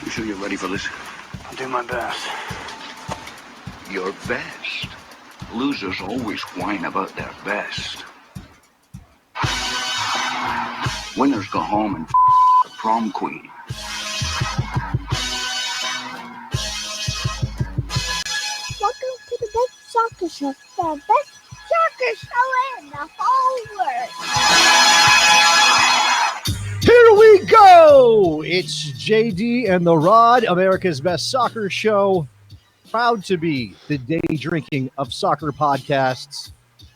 You sure you're ready for this? I'll do my best. Your best? Losers always whine about their best. Winners go home and the prom queen. Welcome to the best soccer show. The best soccer show in the whole world. Here we go! It's JD and the Rod, America's best soccer show. Proud to be the day drinking of soccer podcasts,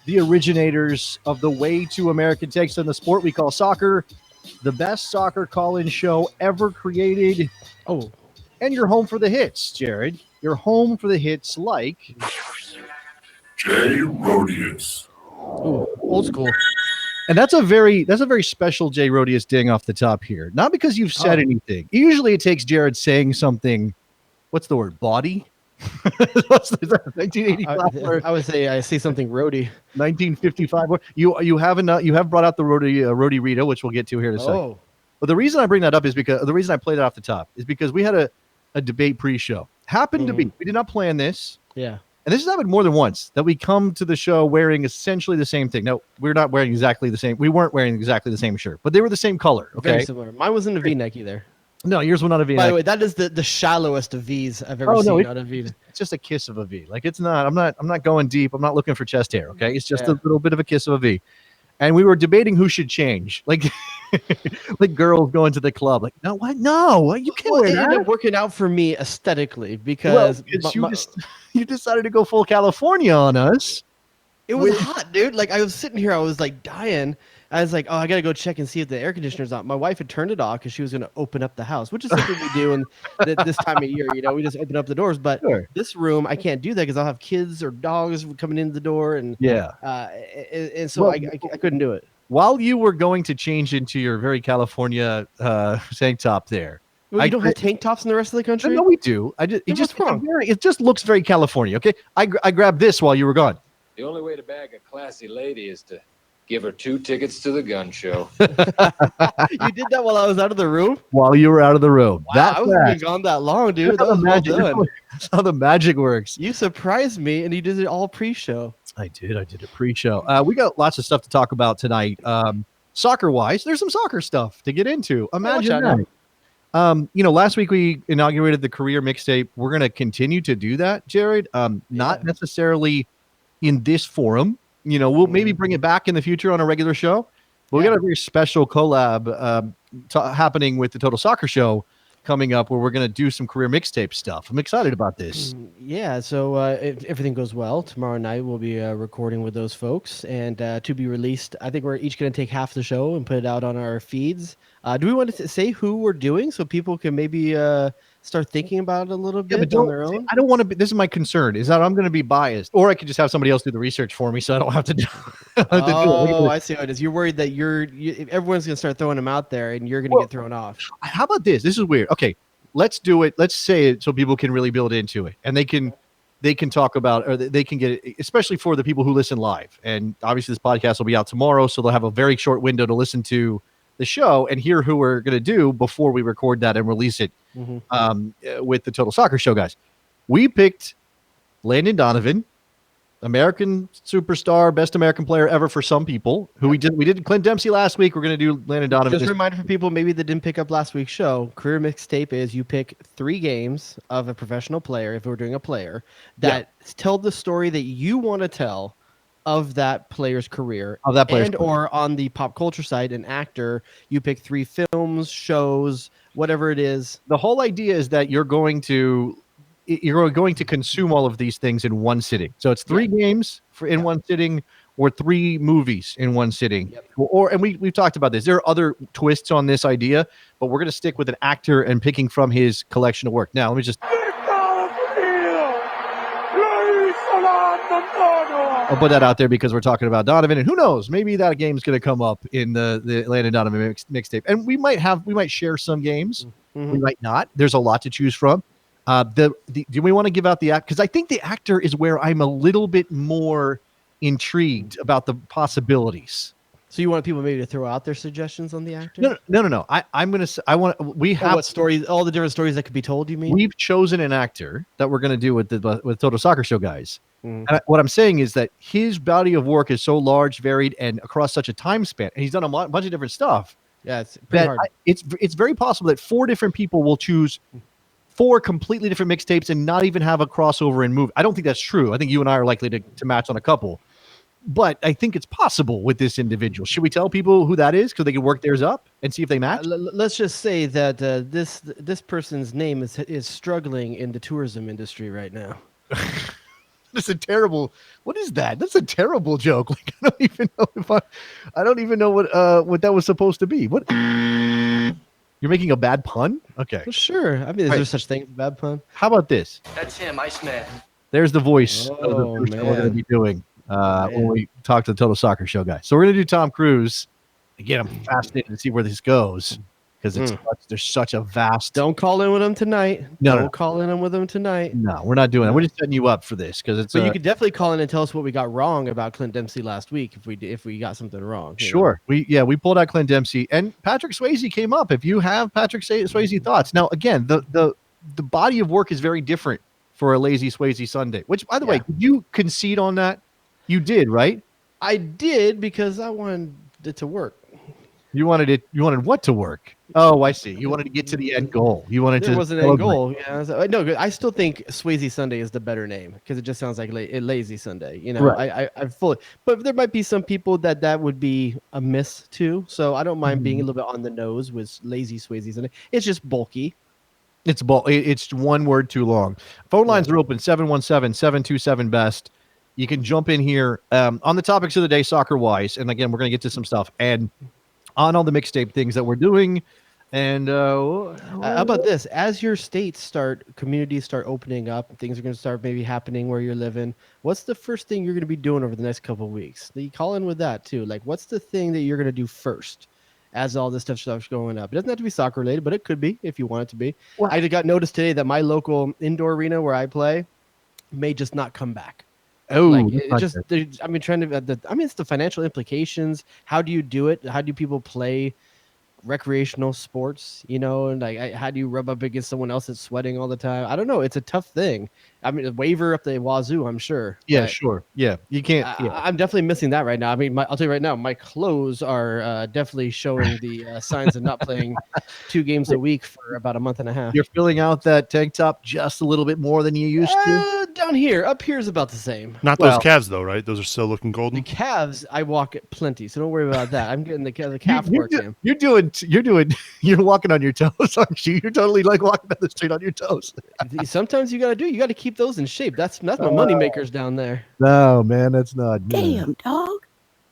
the originators of the way to American takes on the sport we call soccer, the best soccer call-in show ever created. Oh, and you're home for the hits, Jared. You're home for the hits like J. Rodius. Ooh, old school. And that's a very special J. Rodius ding off the top here. Not because you've said anything. Usually it takes Jared saying something. What's the word? Body? 1985. I would say I see something roadie. 1955. You have brought out the Rodi Rita, which we'll get to here in a second. But the reason I bring that up is because the reason I played it off the top is because we had a debate pre-show. Happened to be, we did not plan this. Yeah. And this has happened more than once that we come to the show wearing essentially the same thing. No, we're not wearing exactly the same. We weren't wearing exactly the same shirt, but they were the same color. Okay. Very similar. Mine wasn't a V-neck either. No, yours was not a V-neck. By the way, that is the shallowest of V's I've ever seen on a V. It's just a kiss of a V. Like it's not. I'm not going deep. I'm not looking for chest hair. Okay, it's just a little bit of a kiss of a V. And we were debating who should change. Like, like girls going to the club. Like, no, what? No, you can't wear that. It ended up working out for me aesthetically because you decided to go full California on us. It was hot, dude. Like I was sitting here, I was like dying. I was like, oh, I got to go check and see if the air conditioner's on. My wife had turned it off because she was going to open up the house, which is something we do in this time of year. You know, we just open up the doors. But this room, I can't do that because I'll have kids or dogs coming in the door. And and so I couldn't do it. While you were going to change into your very California tank top there. Well, you don't have tank tops in the rest of the country? No, we do. It just looks very California. Okay. I grabbed this while you were gone. The only way to bag a classy lady is to give her 2 tickets to the gun show. You did that while I was out of the room? While you were out of the room. Wow, I wasn't gone that long, dude. That was That's how the magic works. You surprised me, and you did it all pre-show. I did a pre-show. We got lots of stuff to talk about tonight. Soccer-wise, there's some soccer stuff to get into. Imagine that. Last week we inaugurated the career mixtape. We're going to continue to do that, Jared. Not necessarily in this forum. We'll maybe bring it back in the future on a regular show. But we got a very special collab happening with the Total Soccer Show coming up where we're going to do some career mixtape stuff. I'm excited about this. Yeah, so if everything goes well, tomorrow night we'll be recording with those folks and to be released. I think we're each going to take half the show and put it out on our feeds. Do we want to say who we're doing so people can maybe start thinking about it a little bit on their own? I don't want to be, this is my concern, is that I'm going to be biased, or I could just have somebody else do the research for me so I don't have to do it. I see how it is. You're worried that everyone's going to start throwing them out there and you're going to get thrown off. How about this? This is weird. Okay, let's do it. Let's say it so people can really build into it and they can talk about, or they can get it, especially for the people who listen live. And obviously this podcast will be out tomorrow, so they'll have a very short window to listen to the show and hear who we're going to do before we record that and release it with the Total Soccer Show guys. We picked Landon Donovan, American superstar, best American player ever for some people. Who we did Clint Dempsey last week. We're going to do Landon Donovan. Just a reminder for people maybe that didn't pick up last week's show. Career mixtape is you pick 3 games of a professional player, if we're doing a player, that tell the story that you want to tell of that player's career. Or on the pop culture side, an actor, you pick 3 films, shows, whatever it is. The whole idea is that you're going to consume all of these things in one sitting. So it's 3 games in one sitting, or 3 movies in one sitting. And we've talked about this. There are other twists on this idea, but we're going to stick with an actor and picking from his collection of work. Now, let me just... I'll put that out there because we're talking about Donovan, and who knows, maybe that game's going to come up in the Landon Donovan mixtape. And we might share some games. We might not. There's a lot to choose from. Do we want to give out the act? Because I think the actor is where I'm a little bit more intrigued about the possibilities. So you want people maybe to throw out their suggestions on the actor? No. I'm gonna. I want. We have what stories? All the different stories that could be told. You mean? We've chosen an actor that we're gonna do with Total Soccer Show guys. Mm. And what I'm saying is that his body of work is so large, varied, and across such a time span, and he's done a bunch of different stuff. Yeah, it's pretty hard. It's very possible that 4 different people will choose 4 completely different mixtapes and not even have a crossover in movie. I don't think that's true. I think you and I are likely to match on a couple. But I think it's possible with this individual. Should we tell people who that is because they can work theirs up and see if they match? Let's just say that this person's name is struggling in the tourism industry right now. That's a terrible. What is that? That's a terrible joke. Like I don't even know I don't even know what that was supposed to be. What? You're making a bad pun? Okay. Well, sure. I mean, is there such thing as a bad pun? How about this? That's him, Iceman. There's the voice of the Oh, person we're going to man. be doing when we talk to the Total Soccer Show guy. So we're going to do Tom Cruise. Again, I'm fascinated to see where this goes because there's such a vast. Don't call in with him tonight. No. Don't call in with him tonight. No, we're not doing that. We're just setting you up for this because it's. But you could definitely call in and tell us what we got wrong about Clint Dempsey last week if we got something wrong. you know? Sure. We pulled out Clint Dempsey and Patrick Swayze came up. If you have Patrick Swayze thoughts. Now, again, the body of work is very different for a lazy Swayze Sunday, which, by the way, did you concede on that? You did, right? I did because I wanted it to work. You wanted what to work? Oh, I see. You wanted to get to the end goal. You wanted There to. was an end goal. Yeah. No, I still think Swayze Sunday is the better name because it just sounds like lazy Sunday. You know, Right. I fully, but there might be some people that would be a miss too. So I don't mind being a little bit on the nose with lazy Swayze Sunday. It's just bulky. It's one word too long. Phone lines are open 717-727-BEST. You can jump in here on the topics of the day, soccer wise. And again, we're going to get to some stuff and on all the mixtape things that we're doing. And how about this? As your communities start opening up, things are going to start maybe happening where you're living. What's the first thing you're going to be doing over the next couple of weeks? You call in with that too. Like, what's the thing that you're going to do first as all this stuff starts going up? It doesn't have to be soccer related, but it could be if you want it to be. Well, I got noticed today that my local indoor arena where I play may just not come back. Oh, Like it's the financial implications. How do you do it? How do people play recreational sports, and like how do you rub up against someone else that's sweating all the time? I don't know. It's a tough thing. I mean, a waiver up the wazoo, I'm sure. Yeah, sure. Yeah, you can't. I'm definitely missing that right now. I mean, I'll tell you right now, my clothes are definitely showing the signs of not playing 2 games a week for about a month and a half. You're filling out that tank top just a little bit more than you used to. Down here, up here is about the same. Not those calves though, right? Those are still looking The golden. calves, I walk at plenty, so don't worry about that. I'm getting the calf work in. You're walking on your toes, aren't you? You're totally like walking down the street on your toes. Sometimes you got to keep those in shape. That's my money makers down there. No, man, that's not. Damn, dog.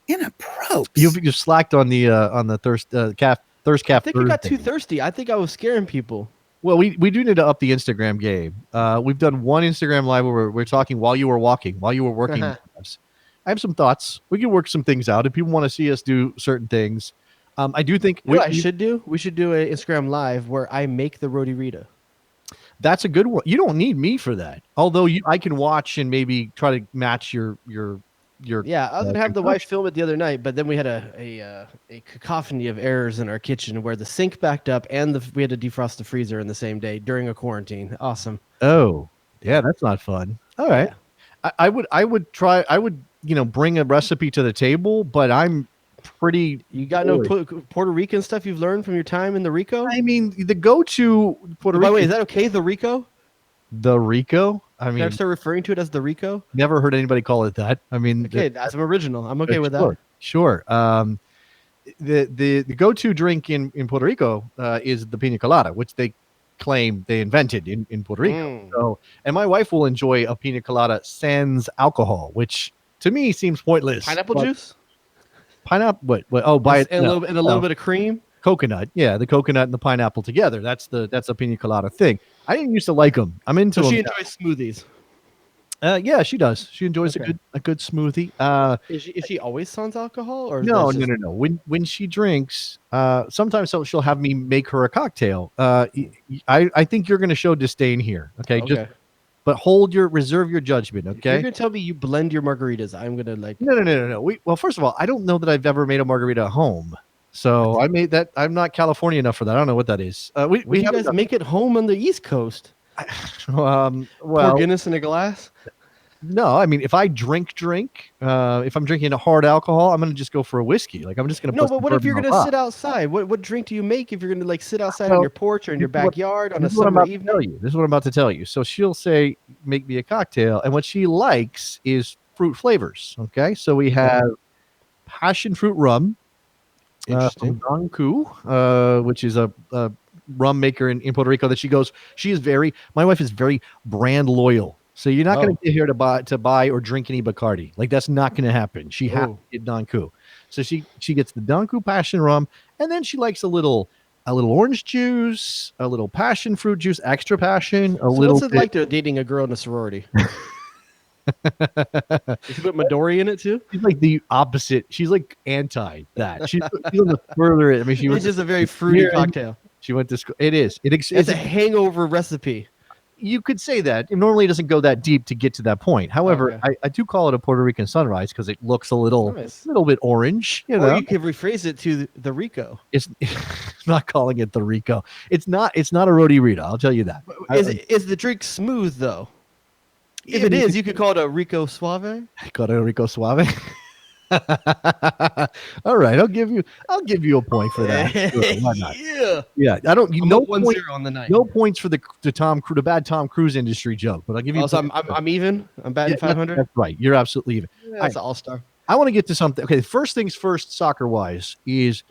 Inappropriate. You slacked on the thirst calf. I think I got Thursday. too thirsty. I think I was scaring people. Well, we do need to up the Instagram game. We've done one Instagram live where we're talking while you were working with us. I have some thoughts. We can work some things out if people want to see us do certain things. I do think What I should do? We should do an Instagram live where I make the Roti Rita. that's a good one. You don't need me for that. Although I can watch and maybe try to match your. Yeah, I was gonna have the wife film it the other night, but then we had a cacophony of errors in our kitchen where the sink backed up and we had to defrost the freezer in the same day during a quarantine. Awesome. Oh, yeah, that's not fun. All right, Yeah. I would try. I would bring a recipe to the table, but I'm pretty. You got no Puerto Rican stuff you've learned from your time in the Rico? I mean, the go-to Puerto By the Rican. way, is that okay? The Rico? The Rico? I Can I mean, start referring to it as the Rico? never heard anybody call it that. I mean, Okay, that's an original. I'm okay with sure, that. Sure. The go-to drink in Puerto Rico is the pina colada, which they claim they invented in Puerto Rico. So, and my wife will enjoy a pina colada sans alcohol, which to me seems pointless. Pineapple But juice? Pineapple? What? Oh, And a little bit of cream? coconut. Yeah, the coconut and the pineapple together. That's a pina colada thing. I didn't used to like them. I'm into So them. she enjoys smoothies. Yeah, she does. She enjoys Okay. a good smoothie. Is she always sans alcohol or No. that's just- When she drinks, sometimes she'll have me make her a cocktail. I think you're going to show disdain here. Okay, just but reserve your judgment. If you're Okay. gonna tell me you blend your margaritas, I'm gonna like. No. Well, first of all, I don't know that I've ever made a margarita at home. So I made that. I'm not California enough for that. I don't know what that is. We When you haven't guys done- make it home on the East Coast, pour well, Guinness in a glass. no. I mean, if I drink, if I'm drinking a hard alcohol, I'm gonna just go for a whiskey. Like I'm just gonna. No, put but some what if bourbon you're on gonna top. sit outside? What drink do you make if you're gonna like sit outside on Well, your porch or in your this is what- backyard on a This is what I'm summer about to tell evening? you. This is what I'm about to tell you. So she'll say, "Make me a cocktail," and what she likes is fruit flavors. Okay, so we have passion fruit rum. Interesting. From Danku, which is a rum maker in Puerto Rico. That my wife is very brand loyal. So you're not going to get here to buy or drink any Bacardi. Like that's not going to happen. She has to get Danku. So she gets the Danku passion rum, and then she likes a little orange juice, a little passion fruit juice, extra passion, So what's it like to dating a girl in a sorority? Does she put Midori in it too? She's like the opposite. She's like anti that. She's on the further. I mean, It's just a very fruity cocktail. She went to school. It is. It's a hangover recipe. You could say that. It normally doesn't go that deep to get to that point. However, I do call it a Puerto Rican sunrise because it looks a little bit orange. You know, or you could rephrase it to the Rico. It's not calling it the Rico. It's not a Roti Rita. I'll tell you that. Is the drink smooth though? If it is, you could call it a Rico Suave. Call it a Rico Suave. All right, I'll give you a point for that. Sure, why not? Yeah. I don't. I'm no 1-0 point, on the night. no points for the bad Tom Cruise industry joke, but I'll give you. Also, I'm even. I'm batting 500. That's right. You're absolutely even. That's an all-star. I want to get to something. Okay, first things first, soccer wise, is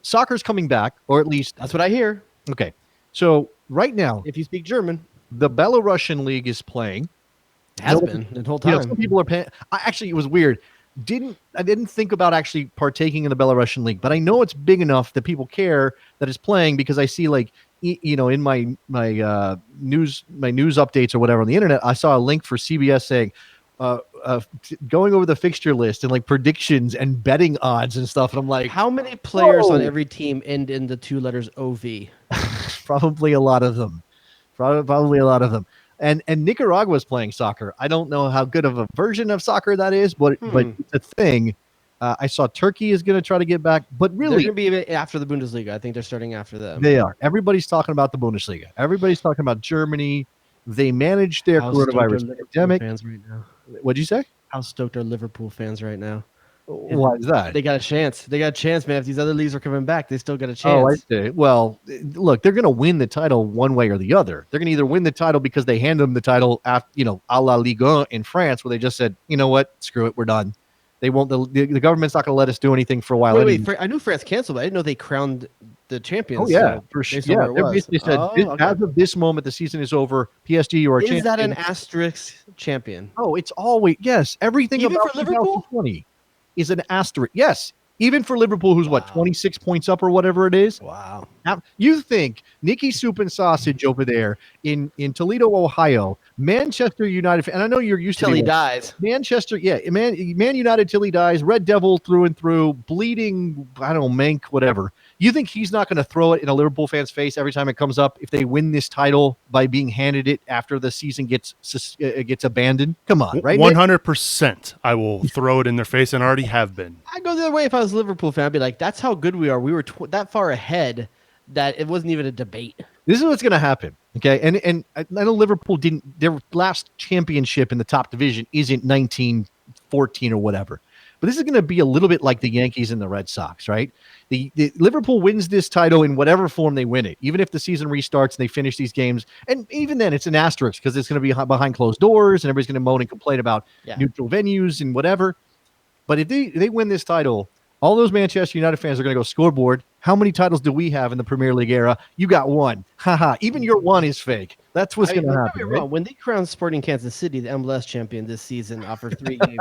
soccer's coming back, or at least that's what I hear. Okay, so right now, if you speak German, the Belarusian league is playing. Has been the whole time. Some people are paying. Actually, it was weird. I didn't think about actually partaking in the Belarusian league, but I know it's big enough that people care that it's playing because I see like in my news updates or whatever on the internet, I saw a link for CBS saying going over the fixture list and like predictions and betting odds and stuff, and I'm like, how many players on every team end in the two letters OV? Probably a lot of them. Probably a lot of them. And Nicaragua is playing soccer. I don't know how good of a version of soccer that is, but it's a thing. I saw Turkey is going to try to get back, but really, they're going to be after the Bundesliga. I think they're starting after them. They are. Everybody's talking about the Bundesliga. Everybody's talking about Germany. They managed their coronavirus pandemic. Fans right now. What'd you say? How stoked are Liverpool fans right now? Why is that? They got a chance. They got a chance, man. If these other leagues are coming back, they still got a chance. Oh, I see. Well, look, they're going to win the title one way or the other. They're going to either win the title because they hand them the title after, a la Ligue 1 in France, where they just said, you know what, screw it, we're done. They won't. The government's not going to let us do anything for a while. Wait, I knew France canceled, but I didn't know they crowned the champions. Oh yeah, for sure. Yeah, they basically said as of this moment, the season is over. PSG, you are champion. Is that an asterisk champion? Oh, it's always yes. Everything even about for Liverpool 2020 is an asterisk. Yes, even for Liverpool, who's 26 points up or whatever it is. Wow. Now, you think Nikki Soup and Sausage over there in Toledo, Ohio, Manchester United, and I know you're used till to he dies. Manchester, Man United till he dies, Red Devil through and through, bleeding, I don't know, Mank, whatever. You think he's not going to throw it in a Liverpool fan's face every time it comes up if they win this title by being handed it after the season gets abandoned? Come on, right? 100%. I will throw it in their face and already have been. I'd go the other way if I was a Liverpool fan. I'd be like, that's how good we are. We were that far ahead that it wasn't even a debate. This is what's going to happen. Okay. And I know Liverpool their last championship in the top division isn't 1914 or whatever, but this is going to be a little bit like the Yankees and the Red Sox, right? The Liverpool wins this title in whatever form they win it, even if the season restarts and they finish these games. And even then it's an asterisk because it's going to be behind closed doors and everybody's going to moan and complain about neutral venues and whatever. But if they win this title, all those Manchester United fans are going to go scoreboard. How many titles do we have in the Premier League era? You got one. Haha. Even your one is fake. That's what's going to happen. Right? When they crowned Sporting Kansas City the MLS champion this season after 3 games,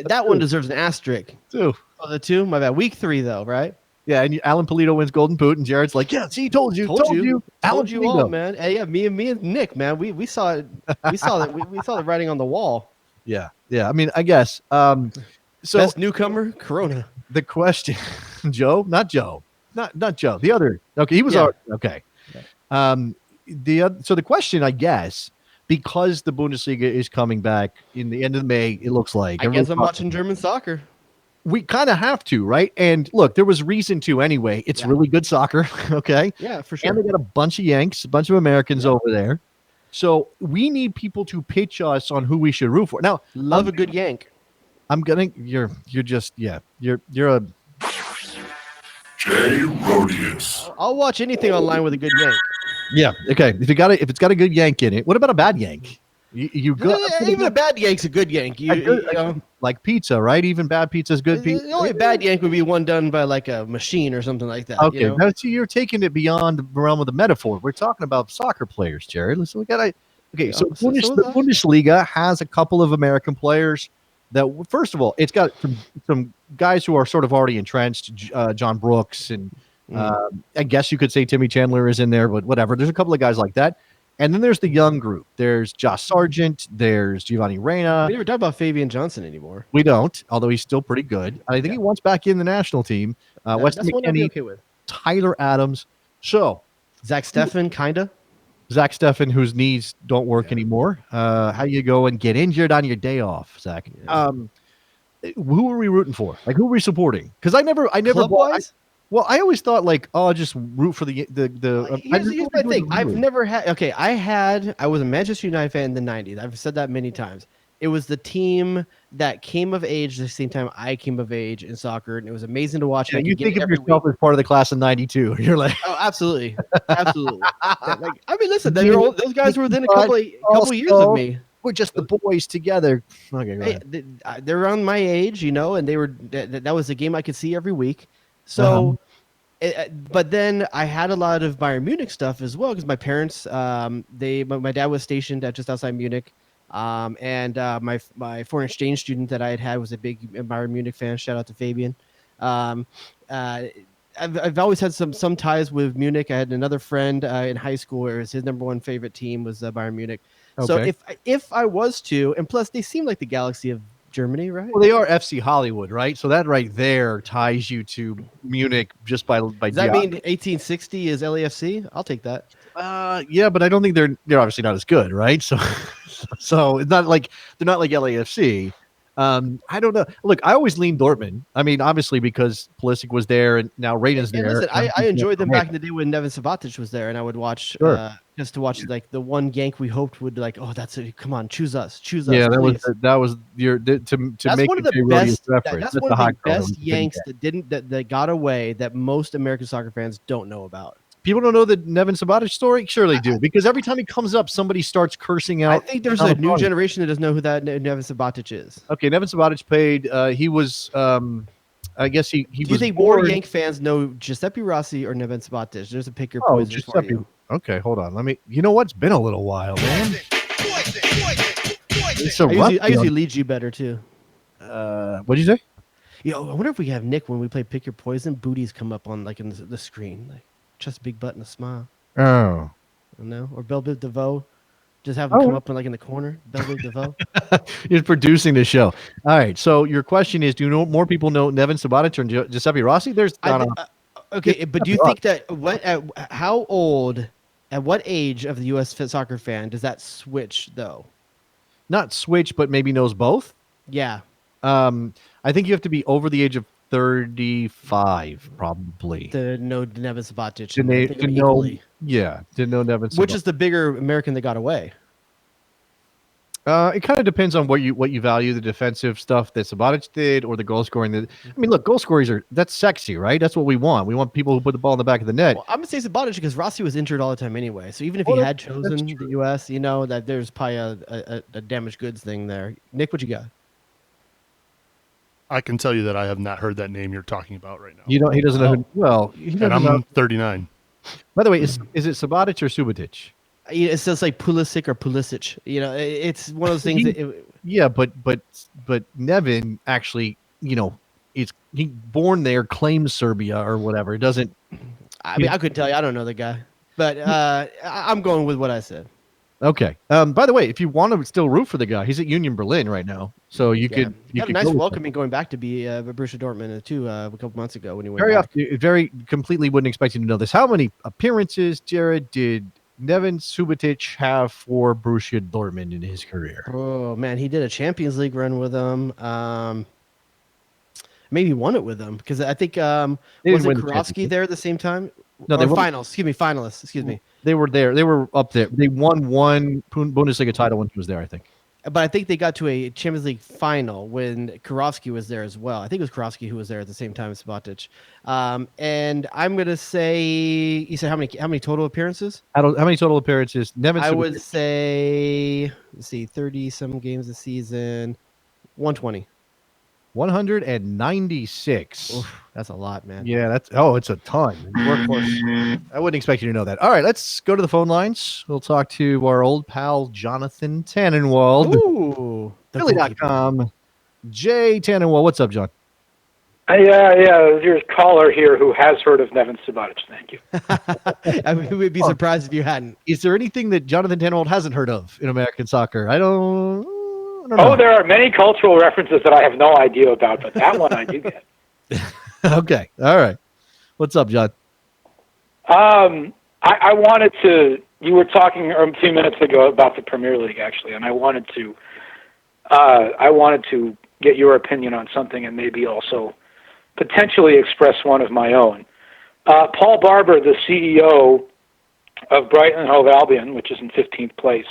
that one deserves an asterisk. 2. Oh, the 2? My bad. Week 3, though, right? Yeah, and Alan Polito wins Golden Boot, and Jared's like, "Yeah, see, told you, told you all, man." Hey, yeah, me and Nick, man, we saw it. We saw that. We saw the writing on the wall. Yeah. I mean, I guess. So best newcomer, Corona. The question, not Joe. The other. Okay, he was already, okay. So the question, I guess, because the Bundesliga is coming back in the end of May, it looks like. I guess I'm watching German soccer. We kind of have to, right? And look, there was reason to anyway. It's really good soccer, okay? Yeah, for sure. And they got a bunch of Yanks, a bunch of Americans over there. So we need people to pitch us on who we should root for. Now, love a good Yank. You're a Jay Rodius. I'll watch anything online with a good Yank. Yeah. Okay. If it's got a good Yank in it, what about a bad Yank? You go even a bad Yank's a good Yank. You know, like pizza, right? Even bad pizza is good pizza. The only bad Yank would be one done by like a machine or something like that. Okay, you know? you're taking it beyond the realm of the metaphor. We're talking about soccer players, Jared. Listen, we got okay. So the Bundesliga has a couple of American players that, first of all, it's got some guys who are sort of already entrenched. John Brooks and I guess you could say Timmy Chandler is in there, but whatever. There's a couple of guys like that. And then there's the young group. There's Josh Sargent. There's Giovanni Reina. We never talk about Fabian Johnson anymore. We don't, although he's still pretty good. I think he wants back in the national team. Weston McKennie, okay with. Tyler Adams. So Zach Steffen, kinda. Zach Steffen, whose knees don't work anymore. How you go and get injured on your day off, Zach? Yeah. Who are we rooting for? Like, who are we supporting? Because I never Club-wise? Well, I always thought like, oh, just root for the. Here's my thing. I've never had. Okay, I was a Manchester United fan in the '90s. I've said that many times. It was the team that came of age the same time I came of age in soccer, and it was amazing to watch. Yeah, you think of yourself as part of the class of '92. You're like, oh, absolutely, absolutely. Like, I mean, listen, those guys were within a couple years of me. We're just the boys together. Okay, they're around my age, you know, and they were. That was a game I could see every week. So, but then I had a lot of Bayern Munich stuff as well because my parents, my dad was stationed at just outside Munich, and my foreign exchange student that I had was a big Bayern Munich fan. Shout out to Fabian. I've always had some ties with Munich. I had another friend in high school where his number one favorite team was Bayern Munich. Okay. So if I was to, and plus they seem like the galaxy of Germany, right? Well, they are FC Hollywood, right? So that right there ties you to Munich just by. Does that mean 1860 is LAFC? I'll take that. Yeah, but I don't think they're obviously not as good, right? So it's not like they're not like LAFC. I don't know. Look, I always lean Dortmund. I mean, obviously because Pulisic was there and now Reina's there. Listen, I enjoyed them back in the day when Neven Subotic was there, and I would watch just to watch like the one Yank we hoped would like, oh, that's it. Come on, choose us. Yeah, that was your to that's make one of the best. That's one of the best Yanks that got away that most American soccer fans don't know about. People don't know the Neven Subotic story? Sure they do, because every time he comes up, somebody starts cursing out. I think there's a new generation that doesn't know who that Neven Subotic is. Okay, Neven Subotic played. He was. I guess he was. Do you think more Yank fans know Giuseppe Rossi or Neven Subotic? There's a pick your poison. Giuseppe. Okay, hold on. Let me. You know what? It's been a little while, man. I usually lead you better too. What'd you say? I wonder if we have Nick when we play Pick Your Poison. Booties come up on like in the screen, like just a big butt and a smile. Oh, no, or Belville DeVoe. Just have him come up in like in the corner. Belville DeVoe. He's producing the show. All right. So your question is: do you know more people know Neven Subotic or Giuseppe Rossi? There's okay, but do you think that at what age of the U.S. soccer fan does that switch though? Not switch, but maybe knows both. Yeah. I think you have to be over the age of 35, probably. To know Neven Subotic. To know Neven Subotic. Which is the bigger American that got away? It kind of depends on what you value, the defensive stuff that Subotic did or the goal scoring. I mean, look, goal scorers that's sexy, right? That's what we want. We want people who put the ball in the back of the net. Well, I'm going to say Subotic because Rossi was injured all the time anyway. So even if he had chosen the U.S., that there's probably a damaged goods thing there. Nick, what you got? I can tell you that I have not heard that name you're talking about right now. He doesn't know. And I'm 39. By the way, is it Subotic or Subotic? It says like Pulisic or Pulisic. It's one of those things. But Neven actually, he born there, claims Serbia or whatever. It doesn't. I mean, I couldn't tell you. I don't know the guy, but I'm going with what I said. Okay. By the way, if you want to still root for the guy, he's at Union Berlin right now, so you could. He had a nice welcoming going back to be Borussia Dortmund too a couple months ago when he went. Very completely wouldn't expect you to know this. How many appearances, Jared, did Neven Subotic have for Borussia Dortmund in his career? Oh man, he did a Champions League run with them. Maybe won it with them because I think They was didn't it win the Karofsky championship. there at the same time? No, they or won. finals. Excuse me, finalists. Excuse me. They were there. They were up there. They won one Bundesliga title when he was there, I think. But I think they got to a Champions League final when Karofsky was there as well. I think it was Karofsky who was there at the same time as Subotic. And I'm gonna say, you said how many total appearances? How many total appearances? Neven I Subotic, would say, let's see, 30 some games a season, 120. 196. Oof, that's a lot, man. Yeah, it's a ton. Workhorse. I wouldn't expect you to know that. All right, let's go to the phone lines. We'll talk to our old pal Jonathan Tannenwald. Ooh, the goalkeeper. Philly.com. Jay Tannenwald. What's up, John? Yeah. There's a caller here who has heard of Neven Subotic. Thank you. I mean, we'd be surprised if you hadn't. Is there anything that Jonathan Tannenwald hasn't heard of in American soccer? I don't know. Oh, there are many cultural references that I have no idea about, but that one I do get. Okay. All right. What's up, John? I wanted to. You were talking a few minutes ago about the Premier League, actually, and I wanted to get your opinion on something, and maybe also potentially express one of my own. Paul Barber, the CEO of Brighton and Hove Albion, which is in 15th place,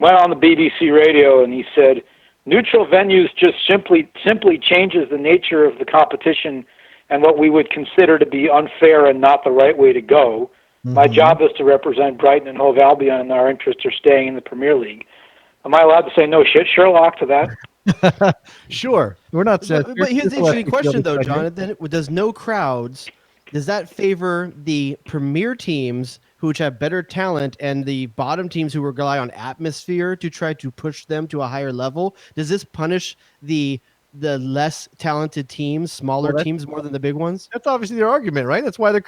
went on the BBC radio and he said, "Neutral venues just simply changes the nature of the competition and what we would consider to be unfair and not the right way to go. My job is to represent Brighton and Hove Albion, and our interests are staying in the Premier League." Am I allowed to say no shit, Sherlock, to that? Sure. We're not. But here's the interesting question, though, Jonathan. Does no crowds, does that favor the premier teams which have better talent and the bottom teams who rely on atmosphere to try to push them to a higher level? Does this punish the less talented teams, smaller teams, more than the big ones? That's obviously their argument, right? That's why they're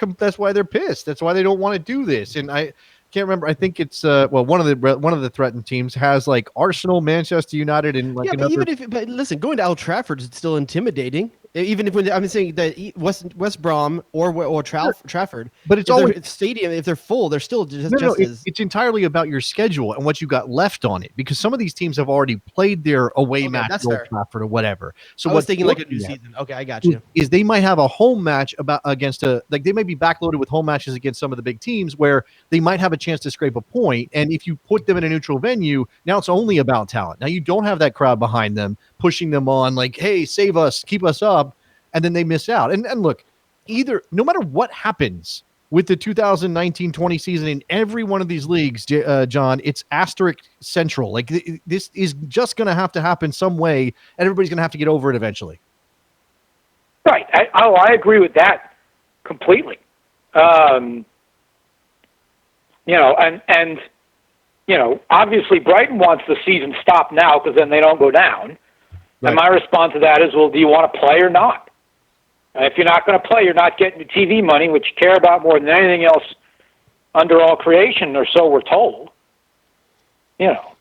pissed. That's why they don't want to do this. And I can't remember. I think it's one of the threatened teams has like Arsenal, Manchester United, and like but listen, going to Old Trafford is still intimidating. Even if I'm saying that West Brom or Trafford, but it's always stadium. If they're full, they're still just as. It's entirely about your schedule and what you got left on it, because some of these teams have already played their away match at Old Trafford or whatever. So I was thinking like a new season. Okay, I got you. Is they might have a home match against they may be backloaded with home matches against some of the big teams where they might have a chance to scrape a point. And if you put them in a neutral venue, now it's only about talent. Now you don't have that crowd behind them pushing them on like, hey, save us, keep us up. And then they miss out. And look, no matter what happens with the 2019-20 season in every one of these leagues, John, it's asterisk central. Like this is just going to have to happen some way, and everybody's going to have to get over it eventually. Right. I agree with that completely. And obviously Brighton wants the season stopped now because then they don't go down. Right. And my response to that is, well, do you want to play or not? And if you're not going to play, you're not getting the TV money, which you care about more than anything else under all creation, or so we're told.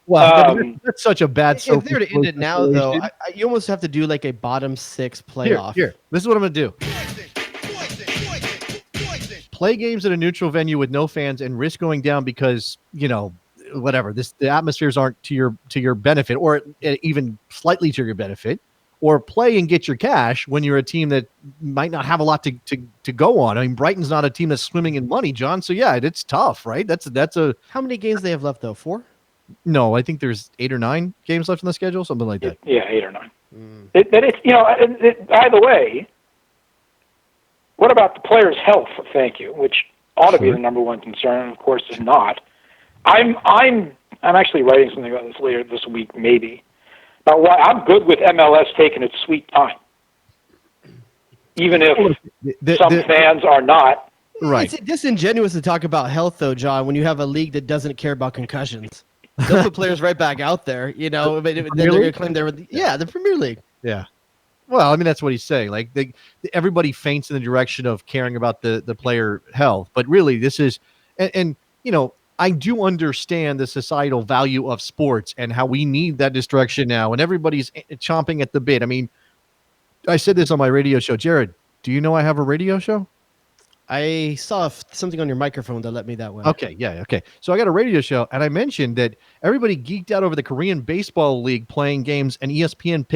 Well, that's such a bad. If they're to end it now, though, you almost have to do like a bottom six playoff. Here, this is what I'm going to do. Play games at a neutral venue with no fans and risk going down because whatever the atmospheres aren't to your benefit, or even slightly to your benefit. Or play and get your cash when you're a team that might not have a lot to go on. I mean, Brighton's not a team that's swimming in money, John. So yeah, it's tough, right? That's a. How many games they have left though? 4? No, I think there's 8 or 9 games left in the schedule, something like that. Yeah, 8 or 9. By the way, what about the players' health? Thank you, which ought to be the number one concern, and of course is not. I'm actually writing something about this later this week, maybe. But I'm good with MLS taking its sweet time, even if some fans are not. Right. It's disingenuous to talk about health, though, John, when you have a league that doesn't care about concussions. They'll put players right back out there, but then they're going to claim the Premier League. Yeah. Well, I mean, that's what he's saying. Like everybody faints in the direction of caring about the player health, but really this is, and I do understand the societal value of sports and how we need that distraction now, and everybody's chomping at the bit. I mean, I said this on my radio show. Jared, do you know I have a radio show? I saw something on your microphone that let me that way. Okay, yeah, okay. So I got a radio show, and I mentioned that everybody geeked out over the Korean Baseball League playing games, and ESPN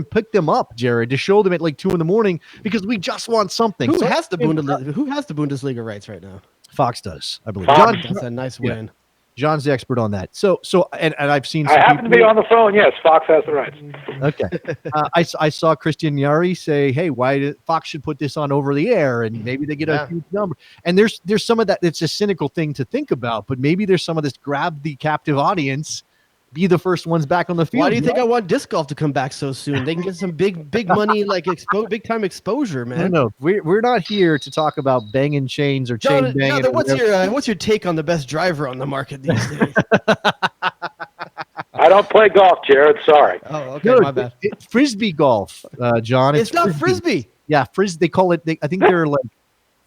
picked them up, Jared, to show them at like 2 a.m. because we just want something. Who So has the Bundesliga? Who has the Bundesliga rights right now? Fox does, I believe. Fox. That's a nice Yeah. win. John's the expert on that. So, and I've seen. I happen to be on the phone. Yes, Fox has the rights. Okay. I saw Christian Yari say, "Hey, why did Fox should put this on over the air, and maybe they get a huge number." And there's some of that. It's a cynical thing to think about, but maybe there's some of this grab the captive audience, be the first ones back on the field. Why do you think I want disc golf to come back so soon? They can get some big money, like big time exposure, man. No, we're not here to talk about banging chains or chain banging. Jonathan, what's your take on the best driver on the market these days? I don't play golf, Jared. Sorry. Oh, okay, my bad. Frisbee golf, John. It's not frisbee. Yeah, They call it. I think they're like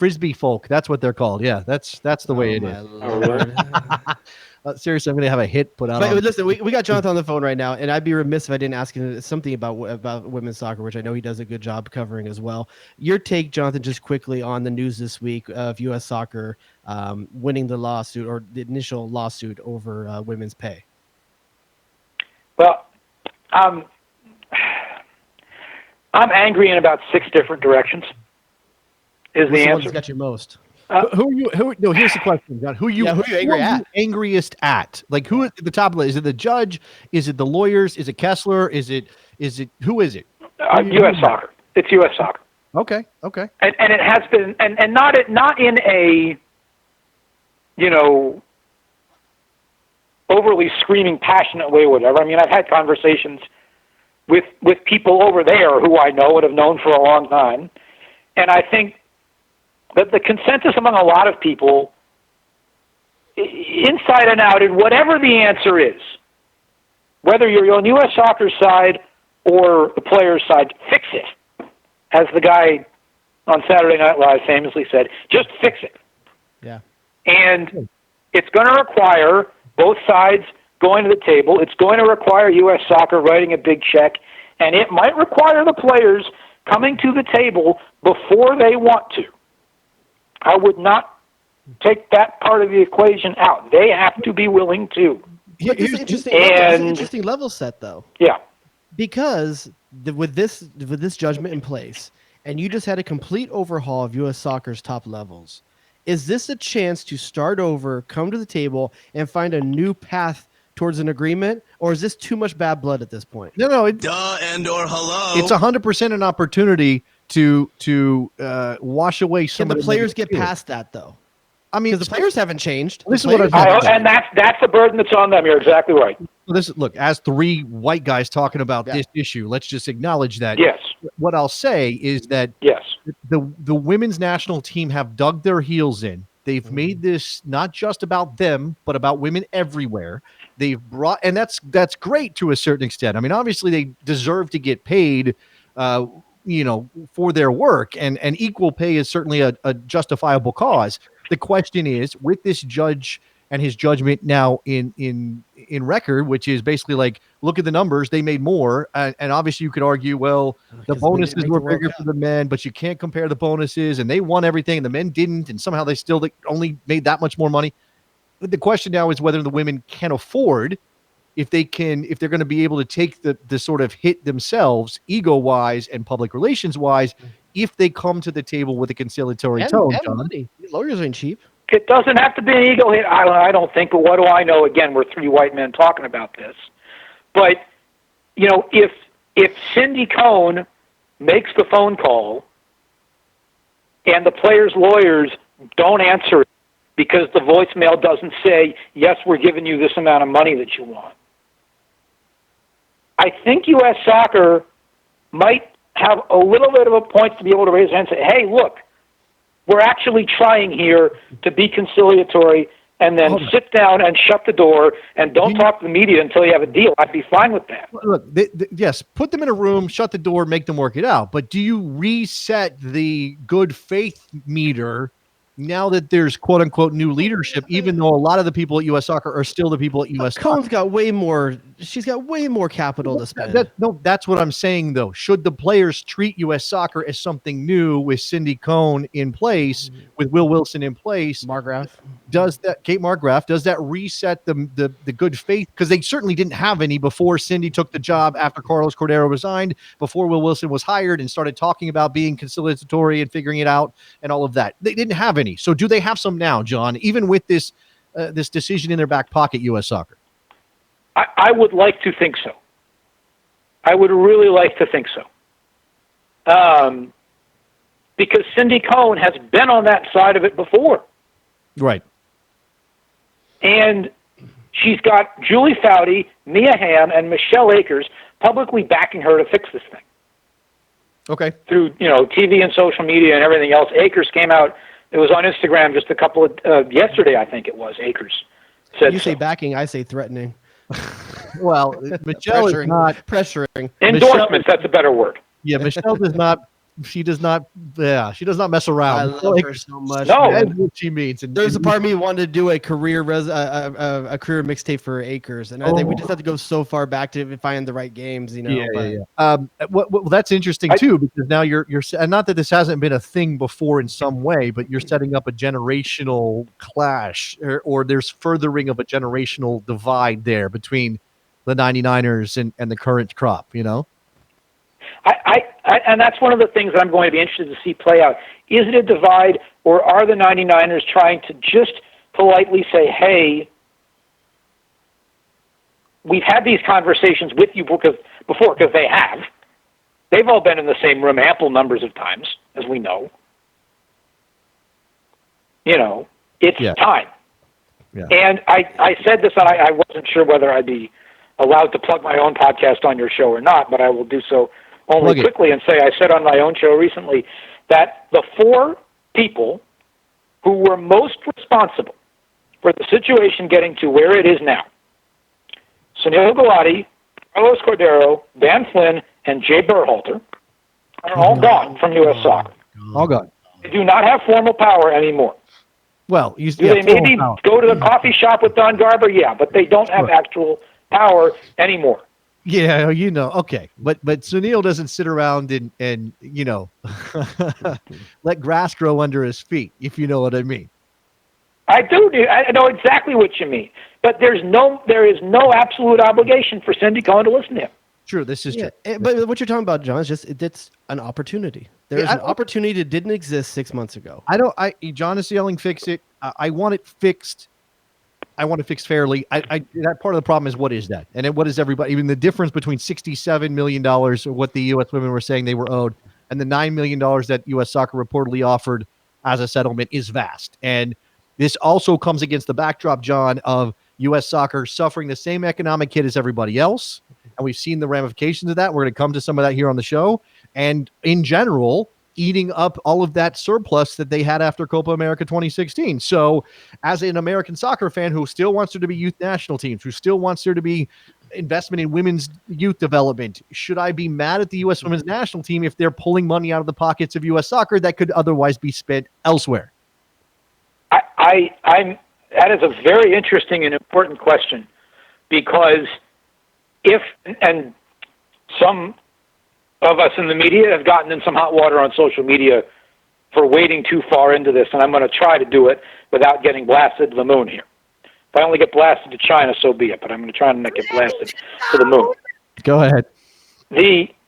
frisbee folk. That's what they're called. Yeah, that's the way it is. Seriously, I'm going to have a hit put out. But listen, we got Jonathan on the phone right now, and I'd be remiss if I didn't ask him something about women's soccer, which I know he does a good job covering as well. Your take, Jonathan, just quickly on the news this week of U.S. soccer winning the lawsuit or the initial lawsuit over women's pay. Well, I'm angry in about 6 different directions. Is the answer? Got you most? Who are you? No, here's the question, John. Who are you angriest at? Like, who at the top of the list? Is it the judge? Is it the lawyers? Is it Kessler? Is it who is it? U.S. soccer. It's U.S. soccer. Okay. And it has been, and not in a, overly screaming, passionate way, or whatever. I mean, I've had conversations with people over there who I know and have known for a long time, and I think that the consensus among a lot of people, inside and out, and whatever the answer is, whether you're on U.S. soccer's side or the player's side, fix it. As the guy on Saturday Night Live famously said, just fix it. Yeah. And it's going to require both sides going to the table. It's going to require U.S. soccer writing a big check, and it might require the players coming to the table before they want to. I would not take that part of the equation out. They have to be willing to. But this is an interesting level set, though. Yeah. Because with this judgment in place, and you just had a complete overhaul of U.S. soccer's top levels, is this a chance to start over, come to the table, and find a new path towards an agreement, or is this too much bad blood at this point? No. Duh and or hello. It's 100% an opportunity to wash away some. Can the players get past that, though? I mean, because the players haven't changed. This is what and that's the burden that's on them. You're exactly right. Look, as 3 white guys talking about this issue, let's just acknowledge that. Yes. What I'll say is that the women's national team have dug their heels in. They've made this not just about them, but about women everywhere. They've brought, and that's great to a certain extent. I mean, obviously they deserve to get paid, for their work, and equal pay is certainly a justifiable cause. The question is, with this judge and his judgment now in record, which is basically like, look at the numbers, they made more, and obviously you could argue, well, the bonuses were bigger for the men, but you can't compare the bonuses, and they won everything, and the men didn't, and somehow they still only made that much more money. The question now is whether the women can afford, if they're going to be able to take the sort of hit themselves, ego-wise and public relations-wise, if they come to the table with a conciliatory tone. And money. These lawyers ain't cheap. It doesn't have to be an ego hit. I don't think, but what do I know? Again, we're 3 white men talking about this. But, if Cindy Cohn makes the phone call and the players' lawyers don't answer it because the voicemail doesn't say, yes, we're giving you this amount of money that you want, I think U.S. soccer might have a little bit of a point to be able to raise their hand and say, hey, look, we're actually trying here to be conciliatory, and then sit down and shut the door and don't talk to the media until you have a deal. I'd be fine with that. Look, yes, put them in a room, shut the door, make them work it out. But do you reset the good faith meter now that there's quote unquote new leadership, even though a lot of the people at U.S. Soccer are still the people at U.S. Soccer. Cohen's got way more. She's got way more capital to spend. No, that's what I'm saying though. Should the players treat U.S. Soccer as something new with Cindy Cohn in place, with Will Wilson in place? Margraf. Kate Margraf, does that reset the good faith? Because they certainly didn't have any before Cindy took the job, after Carlos Cordero resigned, before Will Wilson was hired and started talking about being conciliatory and figuring it out and all of that. They didn't have any. So do they have some now, John, even with this this decision in their back pocket, U.S. Soccer? I would like to think so. I would really like to think so. Because Cindy Cohn has been on that side of it before. Right. And she's got Julie Foudy, Mia Hamm, and Michelle Akers publicly backing her to fix this thing. Okay. Through, TV and social media and everything else. Akers came out, it was on Instagram just a couple of, yesterday I think it was, Akers said You say so. backing, I say threatening. Well, Michelle is not pressuring. Endorsements, that's a better word. Yeah, Michelle does not. She does not mess around. I love her so much. No. That's what she means. And There's a part of me wanted to do a career a career mixtape for Akers, and I think we just have to go so far back to find the right games, Yeah. Well, that's interesting too, because now you're and not that this hasn't been a thing before in some way, but you're setting up a generational clash, or there's furthering of a generational divide there between the 99ers and the current crop. And that's one of the things that I'm going to be interested to see play out. Is it a divide, or are the 99ers trying to just politely say, hey, we've had these conversations with you before, because they have. They've all been in the same room ample numbers of times, as we know. It's time. Yeah. And I said this, and I wasn't sure whether I'd be allowed to plug my own podcast on your show or not, but I will do so only quickly and say I said on my own show recently that the four people who were most responsible for the situation getting to where it is now, Sunil Gulati, Carlos Cordero, Dan Flynn, and Jay Berhalter, are all gone from U.S. Soccer. All gone. They do not have formal power anymore. Well, do they maybe go to the coffee shop with Don Garber? Yeah, but they don't have actual power anymore. Yeah, okay. But Sunil doesn't sit around and let grass grow under his feet, if you know what I mean. I do. I know exactly what you mean. But there is no absolute obligation for Cindy Cohn to listen to him. True, this is true. But what you're talking about, John, is it's an opportunity. There's an opportunity that didn't exist 6 months ago. John is yelling, fix it. I want it fixed. I want it fixed fairly. That part of the problem is, what is that? And then what is everybody? Even the difference between $67 million, what the U.S. women were saying they were owed, and the $9 million that U.S. Soccer reportedly offered as a settlement is vast. And this also comes against the backdrop, John, of U.S. Soccer suffering the same economic hit as everybody else. And we've seen the ramifications of that. We're going to come to some of that here on the show. And in general, eating up all of that surplus that they had after Copa America 2016. So as an American soccer fan who still wants there to be youth national teams, who still wants there to be investment in women's youth development, should I be mad at the U.S. women's national team if they're pulling money out of the pockets of U.S. Soccer that could otherwise be spent elsewhere? That is a very interesting and important question, because and some of us in the media have gotten in some hot water on social media for wading too far into this, and I'm going to try to do it without getting blasted to the moon here. If I only get blasted to China, so be it, but I'm going to try and not get blasted to the moon. Go ahead. The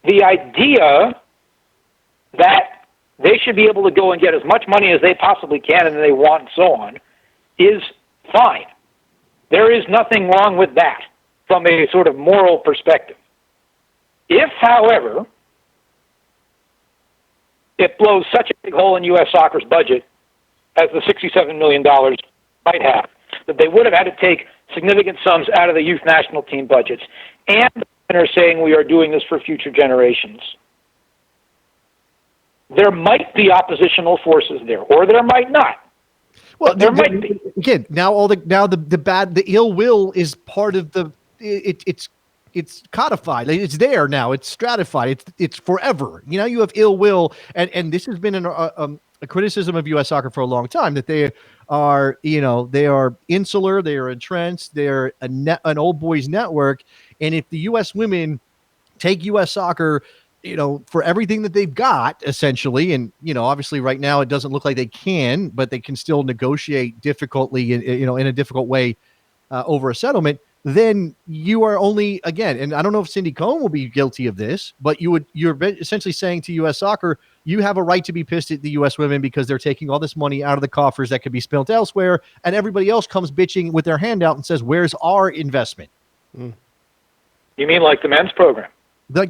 idea that they should be able to go and get as much money as they possibly can and they want and so on is fine. There is nothing wrong with that from a sort of moral perspective. If, however, it blows such a big hole in U.S. Soccer's budget, as the $67 million might have, that they would have had to take significant sums out of the youth national team budgets, and are saying we are doing this for future generations, there might be oppositional forces there, or there might not. Well, there might be. Again, now the ill will is part of it's it's codified. Like, it's there now. It's stratified. It's forever. You know, you have ill will, and this has been a criticism of U.S. soccer for a long time, that they are, they are insular, they are entrenched, they're an old boys network, and if the U.S. women take U.S. soccer, for everything that they've got, essentially, and obviously right now it doesn't look like they can, but they can still negotiate difficultly, in a difficult way, over a settlement. Then you are only, again, and I don't know if Cindy Cohn will be guilty of this, but you're essentially saying to U.S. soccer, you have a right to be pissed at the U.S. women because they're taking all this money out of the coffers that could be spent elsewhere, and everybody else comes bitching with their hand out and says, "Where's our investment?" You mean like the men's program? The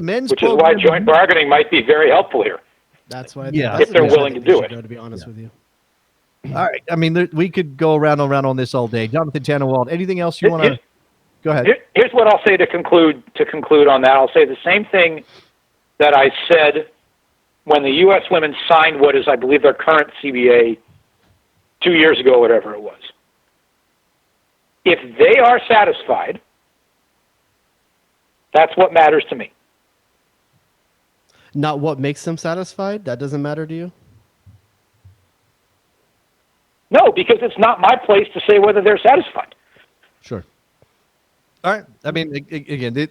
men's which program, is why joint bargaining might be very helpful here. That's why. If they're willing to do it. To be honest with you. All right. I mean, we could go around and around on this all day. Jonathan Tannenwald, anything else you want to? Go ahead. Here's what I'll say to conclude on that. I'll say the same thing that I said when the U.S. women signed what is, I believe, their current CBA 2 years ago, whatever it was. If they are satisfied, that's what matters to me. Not what makes them satisfied? That doesn't matter to you? No, because it's not my place to say whether they're satisfied. Sure. All right. I mean, again,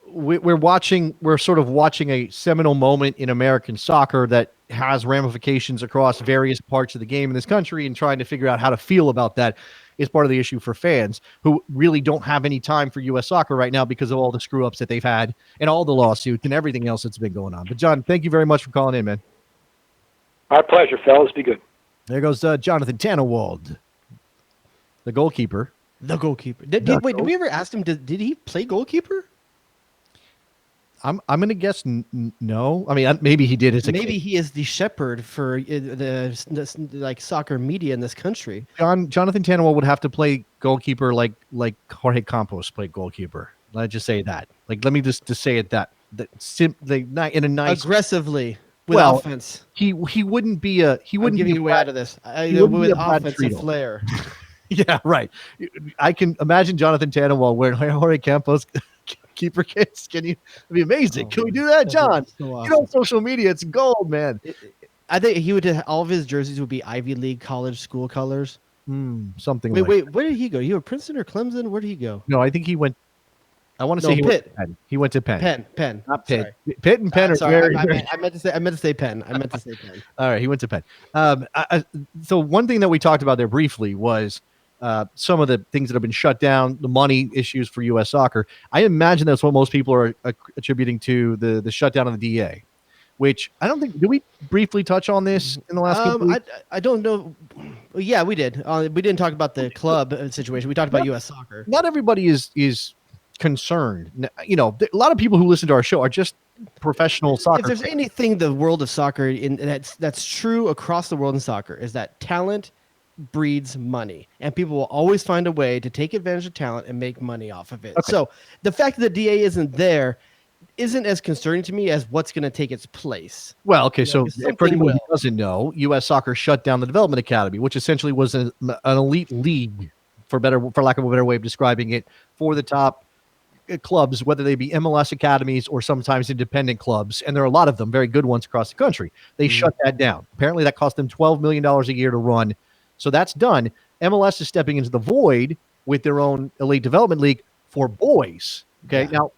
we're sort of watching a seminal moment in American soccer that has ramifications across various parts of the game in this country, and trying to figure out how to feel about that is part of the issue for fans who really don't have any time for U.S. soccer right now because of all the screw ups that they've had and all the lawsuits and everything else that's been going on. But John, thank you very much for calling in, man. Our pleasure, fellas. Be good. There goes Jonathan Tannenwald, the goalkeeper. The goalkeeper. Did we ever ask him? Did he play goalkeeper? I'm going to guess no. I mean, maybe he did as a kid. Maybe he is the shepherd for the soccer media in this country. Jonathan Tannenwald would have to play goalkeeper like Jorge Campos played goalkeeper. Let's just say that. Let me just say it that in a nice aggressively with offense. He wouldn't be a he wouldn't give be you way out of this. With offensive flair. Yeah, right. I can imagine Jonathan Tannenwald wearing Jorge Campos keeper kits. It'd be amazing. Can we do that, John? So awesome. Get on social media. It's gold, man. I think he would. All of his jerseys would be Ivy League college school colors. Something. Wait. Where did he go? You were Princeton or Clemson? Where did he go? No, I think he went. I want to say he went to Penn. Penn. Not Pitt. Sorry. Pitt and Penn are sorry. I meant to say Penn. All right, he went to Penn. So one thing that we talked about there briefly was some of the things that have been shut down, the money issues for U.S. soccer. I imagine that's what most people are attributing to the shutdown of the DA, which I don't think. Did we briefly touch on this in the last couple weeks? I don't know. Yeah, we did. We didn't talk about the club situation. We talked about U.S. soccer. Not everybody is concerned. A lot of people who listen to our show are just professional soccer. If there's anything the world of soccer that's true across the world in soccer, is that talent breeds money, and people will always find a way to take advantage of talent and make money off of it. Okay. So the fact that the DA isn't there isn't as concerning to me as what's going to take its place. Well, okay, so for anyone who doesn't know, U.S. Soccer shut down the Development Academy, which essentially was an elite league, for lack of a better way of describing it, for the top clubs, whether they be MLS academies or sometimes independent clubs, and there are a lot of them, very good ones across the country. They shut that down. Apparently, that cost them $12 million a year to run. So that's done. MLS is stepping into the void with their own elite development league for boys. Okay. Yeah. Now,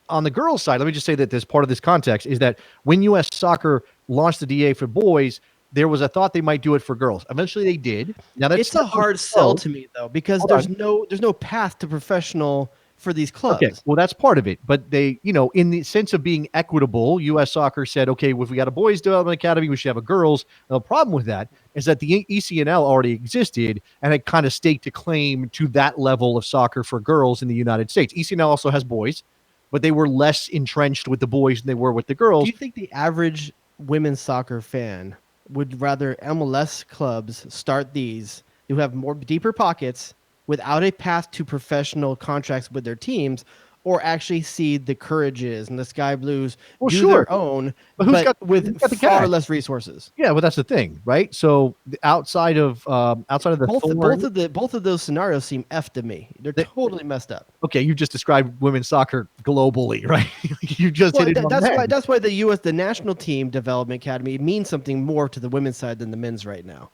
on the girls' side, let me just say that this part of this context is that when U.S. Soccer launched the DA for boys, there was a thought they might do it for girls. Eventually, they did. Now it's a hard sell to me, though, because there's no path to professional for these clubs. Okay, well, that's part of it. But they, in the sense of being equitable, U.S. Soccer said, okay, if we got a boys development academy, we should have a girls. The problem with that is that the ECNL already existed and it kind of staked a claim to that level of soccer for girls in the United States. ECNL also has boys, but they were less entrenched with the boys than they were with the girls. Do you think the average women's soccer fan would rather MLS clubs start these who have more deeper pockets without a path to professional contracts with their teams or actually see the Courages and the Sky Blues Well, do sure. their own, But but who's with got the far cash? less resources. Yeah, well, that's the thing, right? So outside of the Thorn, Both of those scenarios seem F to me. They're they- totally messed up. okay, you just described women's soccer globally, right? You just Well, hit it on the head. that's why the national team development academy means something more to the women's side than the men's right now.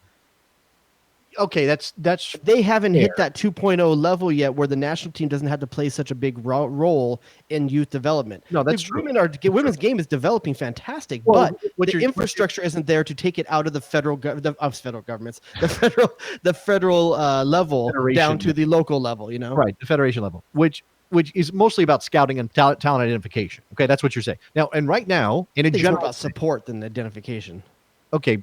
Okay, that's They haven't fair. hit that 2.0 level yet, where the national team doesn't have to play such a big role in youth development. No, that's true. Women's game is developing fantastic, Well, but the infrastructure isn't there to take it out of the federal governments, the federal level Federation. down to the local level. You know, right, the federation level, which is mostly about scouting and talent identification. Okay, that's what you're saying now. And right now, in a I think it's more general about support than identification. okay,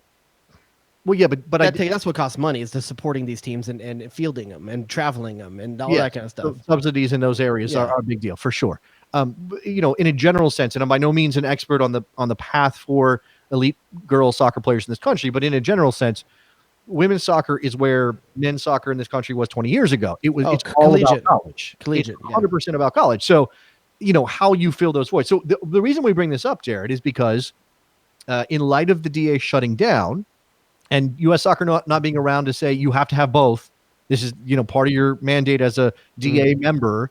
well, yeah, but That's what costs money, is the supporting these teams and fielding them and traveling them and all that kind of stuff. subsidies in those areas are a big deal for sure. In a general sense, and I'm by no means an expert on the path for elite girls soccer players in this country, but in a general sense, women's soccer is where men's soccer in this country was 20 years ago. It's all about college. Collegiate, it's 100% about college. So, how you fill those voids. So the reason we bring this up, Jared, is because in light of the DA shutting down and U.S. soccer not being around to say you have to have both, this is part of your mandate as a DA member.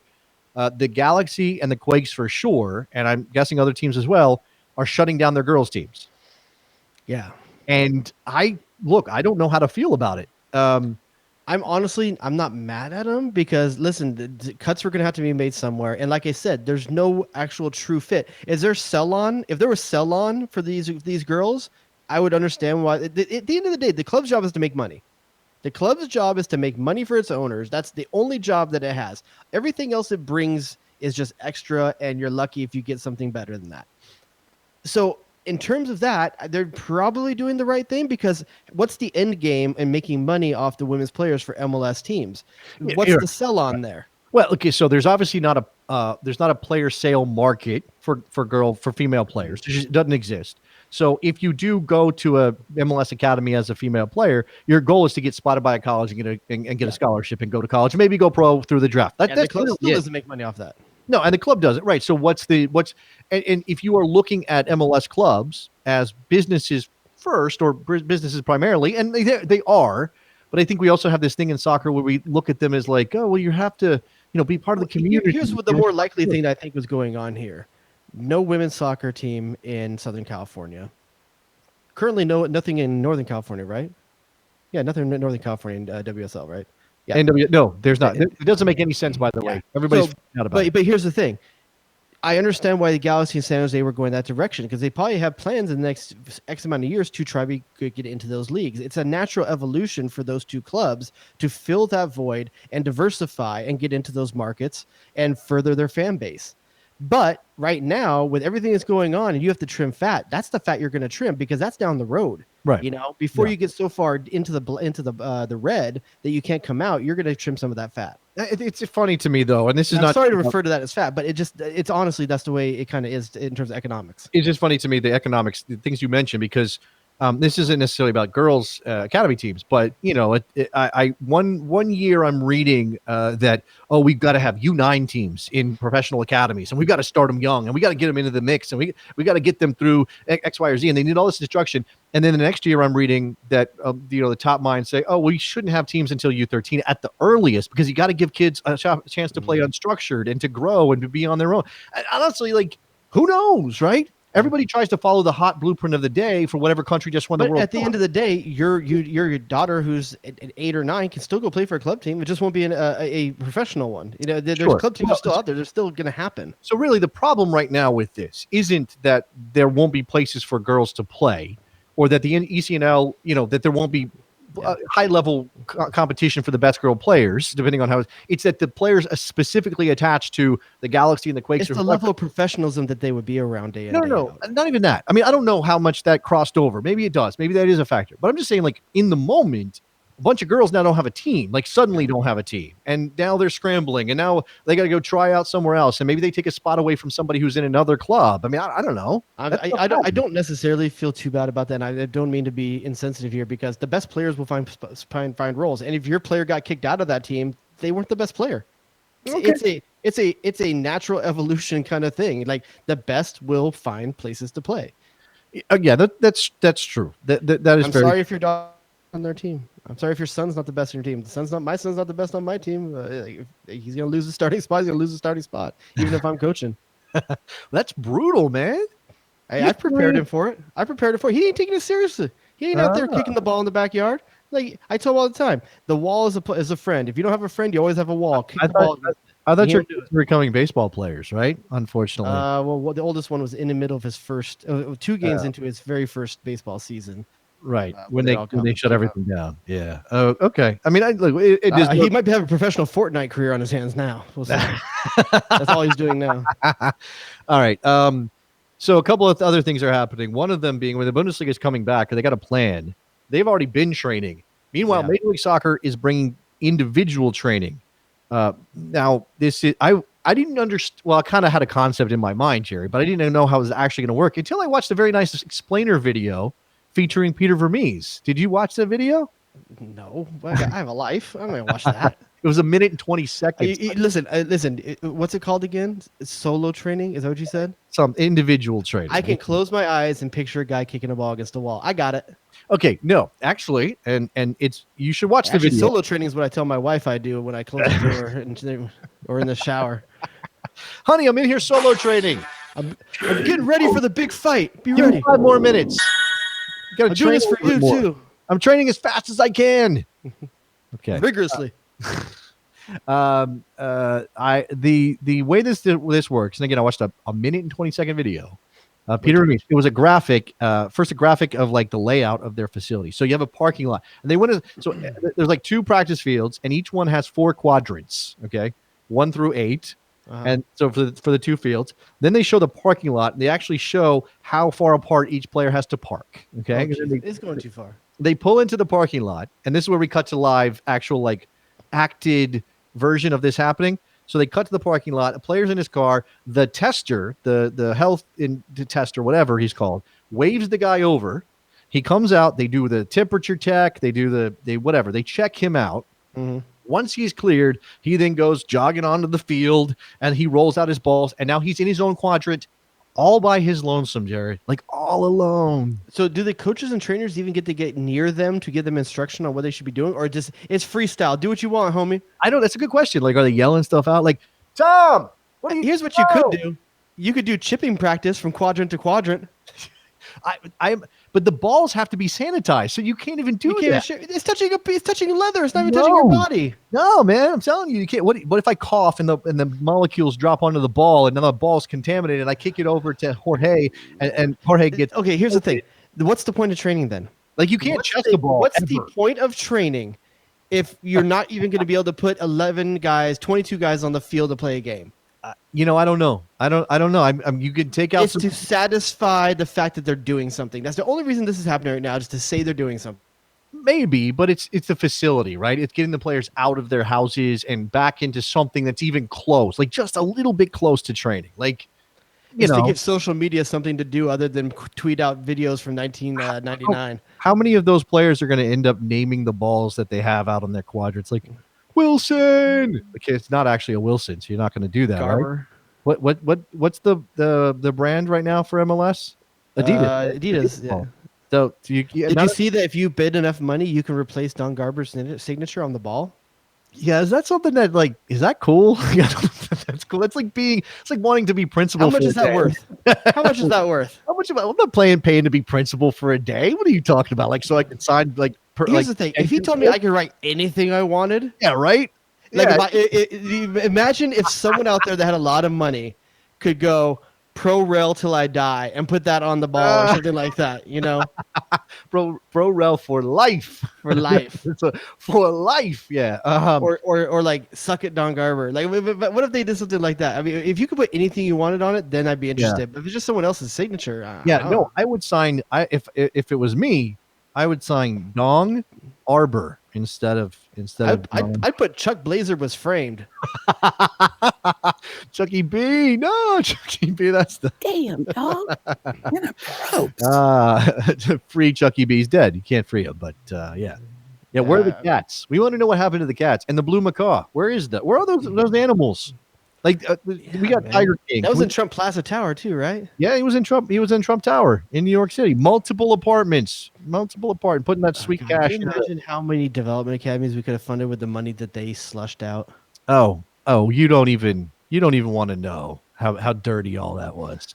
The Galaxy and the Quakes for sure, and I'm guessing other teams as well, are shutting down their girls teams. Yeah. And I don't know how to feel about it. I'm not mad at them, because listen, the cuts were going to have to be made somewhere. And like I said, there's no actual true fit. Is there sell-on? If there was sell-on for these girls, I would understand why. At the end of the day, the club's job is to make money. The club's job is to make money for its owners. That's the only job that it has. Everything else it brings is just extra, and you're lucky if you get something better than that. So in terms of that, they're probably doing the right thing, because what's the end game in making money off the women's players for MLS teams? What's the sell on there? Well, okay, so there's obviously not a player sale market for female players. It just doesn't exist. So if you do go to a MLS academy as a female player, your goal is to get spotted by a college and get a scholarship and go to college, and maybe go pro through the draft. The club still doesn't make money off that. No, and the club does it, right? So and if you are looking at MLS clubs as businesses first, or businesses primarily, and they are, but I think we also have this thing in soccer where we look at them as like, oh, well, you have to be part of the community. Here's what the more likely thing that I think was going on here: no women's soccer team in Southern California. Currently, nothing in Northern California, right? Yeah, nothing in Northern California in WSL, right? Yeah. No, there's not. It doesn't make any sense, by the way. Everybody's out about it. But here's the thing. I understand why the Galaxy and San Jose were going that direction, because they probably have plans in the next X amount of years to try to get into those leagues. It's a natural evolution for those two clubs to fill that void and diversify and get into those markets and further their fan base. But right now, with everything that's going on, and you have to trim fat, that's the fat you're going to trim, because that's down the road. Right. Before you get so far into the red that you can't come out, you're going to trim some of that fat. It's funny to me, though, and this is I'm not sorry to refer to that as fat, but it's honestly, that's the way it kind of is in terms of economics. It's just funny to me, the economics, the things you mentioned, because this isn't necessarily about girls academy teams, but one year I'm reading that we've got to have U9 teams in professional academies, and we've got to start them young, and we got to get them into the mix, and we got to get them through X, Y, or Z, and they need all this instruction. And then the next year I'm reading that the top minds say, we shouldn't have teams until U13 at the earliest, because you got to give kids a chance to play unstructured and to grow and to be on their own. And honestly, like, who knows, right? Everybody tries to follow the hot blueprint of the day for whatever country just won the World Cup. At the end of the day, your daughter who's 8 or 9 can still go play for a club team. It just won't be a professional one. There's club teams are still out there. They're still going to happen. So really, the problem right now with this isn't that there won't be places for girls to play, or that the ECNL, that there won't be high level competition for the best girl players, depending on how it's that the players are specifically attached to the Galaxy and the Quakes. It's the level of professionalism that they would be around day in. No, not even that. I mean, I don't know how much that crossed over. Maybe it does. Maybe that is a factor. But I'm just saying, like, in the moment, a bunch of girls now don't have a team, like suddenly don't have a team. And now they're scrambling, and now they got to go try out somewhere else. And maybe they take a spot away from somebody who's in another club. I mean, I don't know. I don't necessarily feel too bad about that. And I don't mean to be insensitive here, because the best players will find roles. And if your player got kicked out of that team, they weren't the best player. It's a natural evolution kind of thing. Like the best will find places to play. Yeah, that's true. That is I'm very. sorry if your dog on their team. I'm sorry if your son's not the best on your team. My son's not the best on my team. If he's gonna lose the starting spot. He's gonna lose the starting spot, even if I'm coaching. That's brutal, man. I've prepared him for it. He ain't taking it seriously. He ain't out there kicking the ball in the backyard. Like I tell him all the time, the wall is a friend. If you don't have a friend, you always have a wall. Kick the ball. I thought you were becoming baseball players, right? Unfortunately. Well, the oldest one was in the middle of his first 2 games into his very first baseball season. Right. When they shut everything down. Yeah. Oh, okay. I mean, he might have a professional Fortnite career on his hands now. We'll see. That's all he's doing now. All right. So a couple of other things are happening. One of them being when the Bundesliga is coming back, they got a plan. They've already been training. Meanwhile, Major League Soccer is bringing individual training. Now this is I didn't understand. Well, I kind of had a concept in my mind, Jerry, but I didn't know how it was actually going to work until I watched a very nice explainer video featuring Peter Vermees. Did you watch the video? No, I have a life. I'm gonna watch that. It was 1 minute and 20 seconds. Listen. What's it called again? Solo training? Is that what you said? Some individual training. I can close my eyes and picture a guy kicking a ball against a wall. I got it. Okay, no, actually, and it's you should watch the video. Solo training is what I tell my wife I do when I close the door or in the shower. Honey, I'm in here solo training. I'm getting ready for the big fight. Give ready. 5 more minutes. I'm doing this for you too. I'm training as fast as I can. Okay. Rigorously. The way this works, and again, I watched a 1 minute and 20-second video. Peter Vermees. It was a graphic, first a graphic of like the layout of their facility. So you have a parking lot, and they went to, so there's like 2 practice fields, and each one has 4 quadrants. Okay, 1 through 8. And so for the 2 fields, then they show the parking lot, and they actually show how far apart each player has to park. Okay, it's going too far. They pull into the parking lot, and this is where we cut to live, actual like acted version of this happening. So they cut to the parking lot. A player's in his car. The tester, the health tester, whatever he's called, waves the guy over. He comes out. They do the temperature check. They do whatever. They check him out. Mm-hmm. Once he's cleared, he then goes jogging onto the field, and he rolls out his balls. And now he's in his own quadrant, all by his lonesome, Jerry, like all alone. So do the coaches and trainers even get near them to give them instruction on what they should be doing, or just it's freestyle? Do what you want, homie. I don't. That's a good question. Like, are they yelling stuff out? Like, Tom, here's what you could do. You could do chipping practice from quadrant to quadrant. But the balls have to be sanitized, so you can't even do that. It's touching leather. It's not even touching your body. No, man, I'm telling you, you can't. What if I cough and the molecules drop onto the ball, and then the ball's contaminated, and I kick it over to Jorge, and Jorge gets. Okay, here's the thing. What's the point of training then? Like you can't check the ball. What's the point of training if you're not even going to be able to put 11 guys, 22 guys on the field to play a game? I don't know. I don't know. You could take out. It's to satisfy the fact that they're doing something. That's the only reason this is happening right now, just to say they're doing something. Maybe, but it's the facility, right? It's getting the players out of their houses and back into something that's even close, like just a little bit close to training. Like, to give social media something to do other than tweet out videos from 1999. How many of those players are going to end up naming the balls that they have out on their quadrants? Like, Wilson. Okay, it's not actually a Wilson, so you're not going to do that, Garber. Right? What's the brand right now for MLS? Adidas. Adidas. Yeah. So did you see that if you bid enough money, you can replace Don Garber's signature on the ball? Yeah, is that something that is that cool? That's cool. It's like wanting to be principal. How much is that worth? How much is that worth? How much? I'm not paying to be principal for a day. What are you talking about? Like, so I can sign like. Here's the thing: if he told me I could write anything I wanted, yeah, right. Like, imagine if someone out there that had a lot of money could go pro rel till I die and put that on the ball or something like that, pro rel for life, for life, for life, yeah. Or like suck it, Don Garber. Like, what if they did something like that? I mean, if you could put anything you wanted on it, then I'd be interested. Yeah. But if it's just someone else's signature, I would sign. If it was me, I would sign Dong Arbor instead of. I'd put Chuck Blazer was framed. Chucky B, no, Chucky B. That's the damn dog. You're not free Chucky B's dead. You can't free him, but yeah. Yeah, where are the cats? We want to know what happened to the cats and the blue macaw. Where is that? Where are those animals? Like we got man. Tiger King. That was in Trump Plaza Tower too, right? Yeah, he was in Trump Tower in New York City. Multiple apartments, putting that sweet God, cash. can you imagine how many development academies we could have funded with the money that they slushed out? Oh, you don't even want to know how dirty all that was.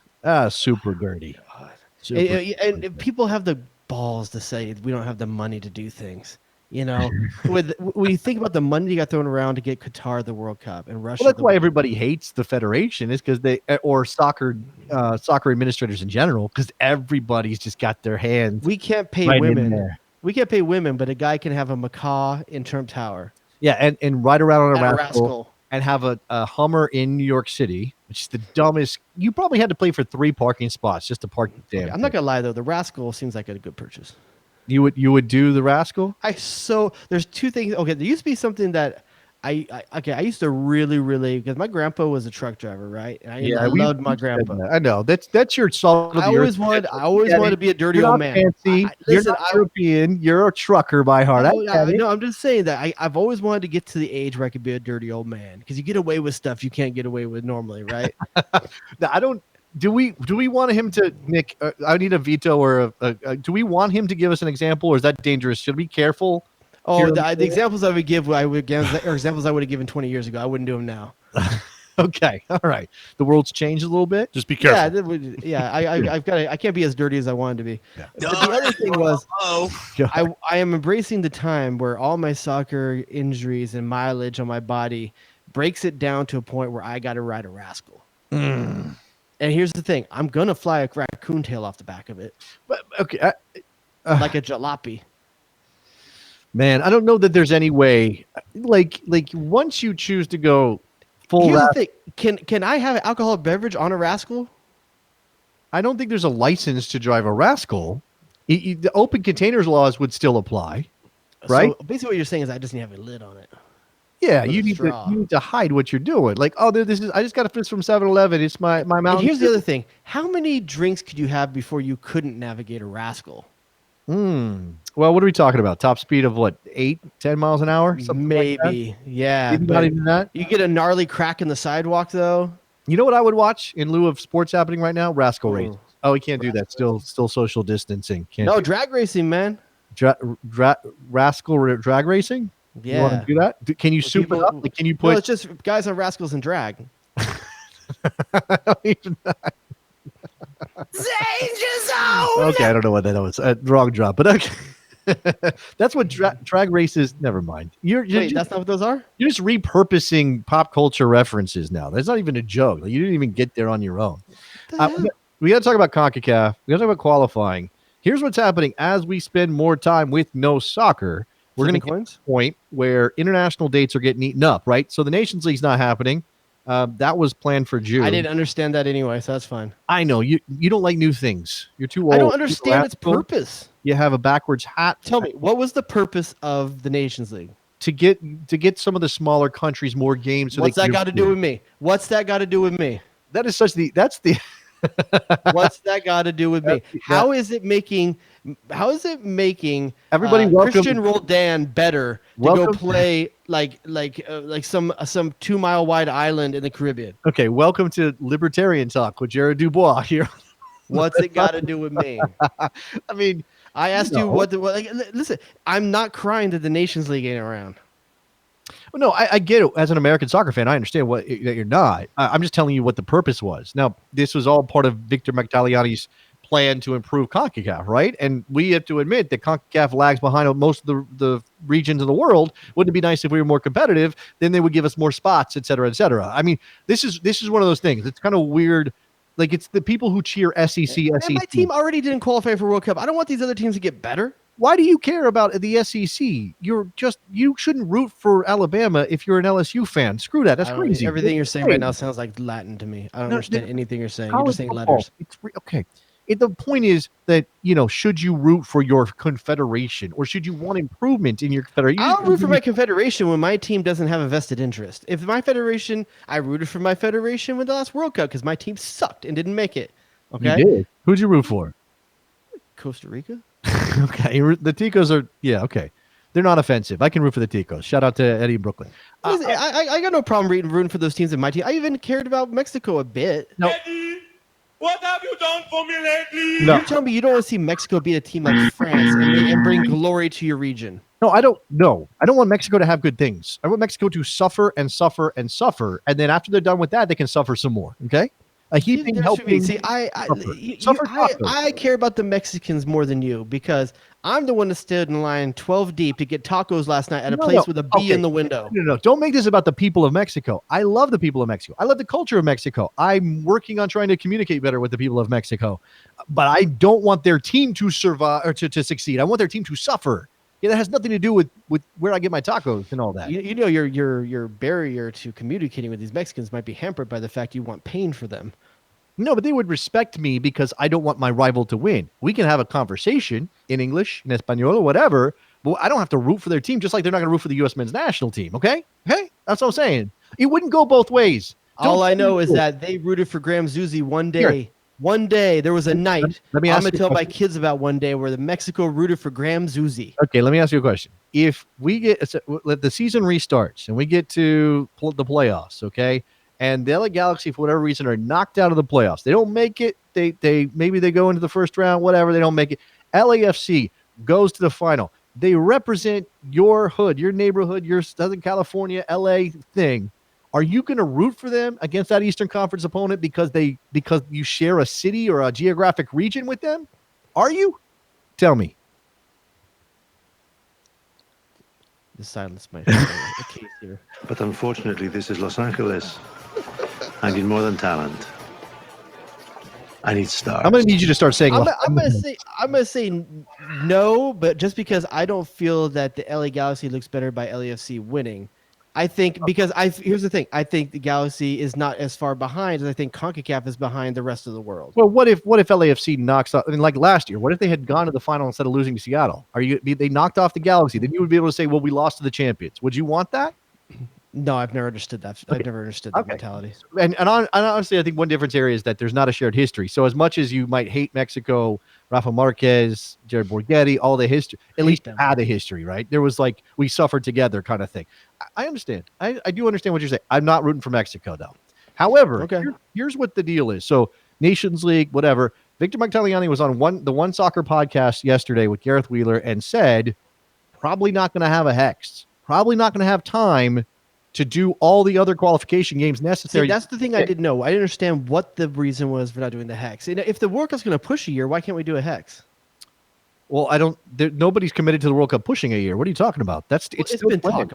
Super dirty. God. Super And people have the balls to say we don't have the money to do things. You know, when you think about the money you got thrown around to get Qatar the World Cup and Russia, Well, that's why everybody hates the federation is because they or soccer administrators in general because everybody's just got their hands. We can't pay right in women. there. We can't pay women, but a guy can have a macaw in Trump Tower. Yeah, and ride around on And a a rascal rascal. and have a Hummer in New York City, which is the dumbest. You probably had to pay for 3 parking spots just to park the damn. Okay, I'm not gonna lie though, the rascal seems like a good purchase. You would do the rascal? There's two things. Okay, there used to be something that I used to really because my grandpa was a truck driver, right? And I loved my grandpa. I know that's your salt of I the always earth. wanted to be a dirty You're old not man. fancy. You're not European. You're a trucker by heart. No, I'm just saying that I've always wanted to get to the age where I could be a dirty old man because you get away with stuff you can't get away with normally, right? I don't. Do we want him to, Nick? I need a veto or do we want him to give us an example, or is that dangerous? Should we be careful? Oh, the examples I would give, or examples I would have given 20 years ago. I wouldn't do them now. Okay, all right. The world's changed a little bit. Just be careful. I can't be as dirty as I wanted to be. Yeah. But the other thing was, I am embracing the time where all my soccer injuries and mileage on my body breaks it down to a point where I got to ride a rascal. And here's the thing: I'm gonna fly a raccoon tail off the back of it. But okay, like a jalopy. Man, I don't know that there's any way. Like once you choose to go full. Here's the thing: can I have an alcoholic beverage on a rascal? I don't think there's a license to drive a rascal. The open containers laws would still apply, right? So basically, what you're saying is I just need to have a lid on it. Yeah, you need to hide what you're doing. Like, oh, this is. I just got this from 7-Eleven. It's my mountain. And here's the other thing: how many drinks could you have before you couldn't navigate a rascal? Well, what are we talking about? Top speed of what? 8-10 miles an hour? Something maybe. Like yeah. Not even that. You get a gnarly crack in the sidewalk, though. You know what I would watch in lieu of sports happening right now? Rascal race. Oh, we can't do that. Still social distancing. No, drag racing, man. Rascal drag racing. Yeah. You want to do that? Can you soup it up? Like, can you put? No, it's just guys on rascals and drag. Danger zone. Okay, I don't know what that was. Wrong drop, but okay. That's what drag races. Never mind. Wait, that's not what those are. You're just repurposing pop culture references now. That's not even a joke. Like, you didn't even get there on your own. We got to talk about CONCACAF. We got to talk about qualifying. Here's what's happening as we spend more time with no soccer. We're going to get to the point where international dates are getting eaten up, right? So the Nations League's not happening. That was planned for June. I didn't understand that anyway, so that's fine. I know you don't like new things. You're too old. I don't understand its purpose. You have a backwards hat. Tell me, what was the purpose of the Nations League? To get some of the smaller countries more games. So what's that got to do with me? What's that got to do with me? That is that's the. What's that got to do with me? How is it making everybody Christian Roldan better to go play like some 2 mile wide island in the Caribbean? Okay, welcome to Libertarian Talk with Jared Dubois here. What's it got to do with me? I mean, I asked you what listen, I'm not crying that the Nations League ain't around. Well, no, I get it. As an American soccer fan, I understand that you're not. I'm just telling you what the purpose was. Now, this was all part of Victor Magdaliani's plan to improve CONCACAF, right? And we have to admit that CONCACAF lags behind most of the regions of the world. Wouldn't it be nice if we were more competitive? Then they would give us more spots, et cetera, et cetera. I mean, this is one of those things. It's kind of weird. Like, it's the people who cheer SEC. And my team already didn't qualify for World Cup. I don't want these other teams to get better. Why do you care about the SEC? You shouldn't root for Alabama if you're an LSU fan. Screw that. That's crazy. Everything you're saying right now sounds like Latin to me. I don't understand anything you're saying. You're just saying letters. Okay. The point is that, should you root for your confederation or should you want improvement in your confederation? I'll root for my confederation when my team doesn't have a vested interest. If my federation, I rooted for my federation with the last World Cup because my team sucked and didn't make it. Okay. You did. Who'd you root for? Costa Rica. Okay. The Ticos are, yeah, okay. They're not offensive. I can root for the Ticos. Shout out to Eddie in Brooklyn. Listen, I got no problem rooting for those teams in my team. I even cared about Mexico a bit. No. Eddie, what have you done for me lately? No. You're telling me you don't want to see Mexico beat a team like France and bring glory to your region? No, I don't. No, I don't want Mexico to have good things. I want Mexico to suffer and suffer and suffer, and then after they're done with that, they can suffer some more. Okay, a heaping helping. See, suffer. I care about the Mexicans more than you because I'm the one that stood in line 12 deep to get tacos last night at a place with a B in the window. No, don't make this about the people of Mexico. I love the people of Mexico. I love the culture of Mexico. I'm working on trying to communicate better with the people of Mexico, but I don't want their team to survive or to succeed. I want their team to suffer. Yeah, that has nothing to do with where I get my tacos and all that. You know, your barrier to communicating with these Mexicans might be hampered by the fact you want pain for them. No, but they would respect me because I don't want my rival to win. We can have a conversation in English, in Espanol, or whatever, but I don't have to root for their team, just like they're not going to root for the U.S. men's national team, okay? Okay? That's what I'm saying. It wouldn't go both ways. All I know is that they rooted for Graham Zusi one day. Here. One day, there was a night. I'm going to tell my kids about one day where the Mexico rooted for Graham Zusi. Okay, let me ask you a question. If we get the season restarts and we get to the playoffs, okay, and the LA Galaxy, for whatever reason, are knocked out of the playoffs, they don't make it. They maybe they go into the first round, whatever. They don't make it. LAFC goes to the final. They represent your hood, your neighborhood, your Southern California, LA thing. Are you going to root for them against that Eastern Conference opponent because you share a city or a geographic region with them? Are you? Tell me. The silence might be a case here. But unfortunately, this is Los Angeles. I need more than talent. I need stars. I'm going to need you to start saying. I'm going to say no, but just because I don't feel that the LA Galaxy looks better by LAFC winning. I think because here's the thing. I think the Galaxy is not as far behind as I think CONCACAF is behind the rest of the world. Well, what if LAFC knocks off? I mean, like last year, what if they had gone to the final instead of losing to Seattle? They knocked off the Galaxy? Then you would be able to say, well, we lost to the champions. Would you want that? No, I've never understood that. Okay. I've never understood that mentality. And honestly, I think one difference area is that there's not a shared history. So as much as you might hate Mexico, Rafa Marquez, Jared Borghetti, all the history, at least had a history, right? There was like, we suffered together kind of thing. I understand. I do understand what you're saying. I'm not rooting for Mexico, though. However, here's what the deal is. So Nations League, whatever. Victor Magtaliani was on the One Soccer podcast yesterday with Gareth Wheeler and said, probably not going to have a hex. Probably not going to have time to do all the other qualification games necessary. See, that's the thing I didn't know. I didn't understand what the reason was for not doing the hex. If the World Cup's going to push a year, why can't we do a hex? Well, nobody's committed to the World Cup pushing a year. What are you talking about? It's been talked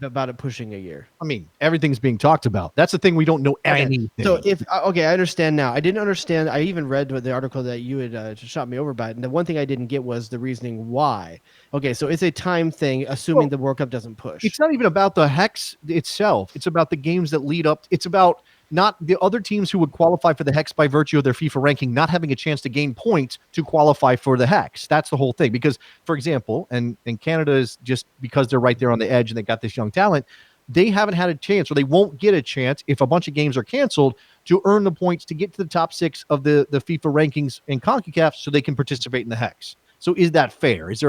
about it pushing a year. I mean, everything's being talked about. That's the thing. We don't know anything. So I understand now. I didn't understand. I even read the article that you had shot me over by, and the one thing I didn't get was the reasoning why. Okay, so it's a time thing, assuming the World Cup doesn't push. It's not even about the hex itself. It's about the games that lead up. It's about not the other teams who would qualify for the hex by virtue of their FIFA ranking not having a chance to gain points to qualify for the hex. That's the whole thing. Because, for example, and Canada is just because they're right there on the edge and they got this young talent, they haven't had a chance, or they won't get a chance if a bunch of games are canceled, to earn the points to get to the top 6 of the FIFA rankings in CONCACAF so they can participate in the hex. So is that fair? Is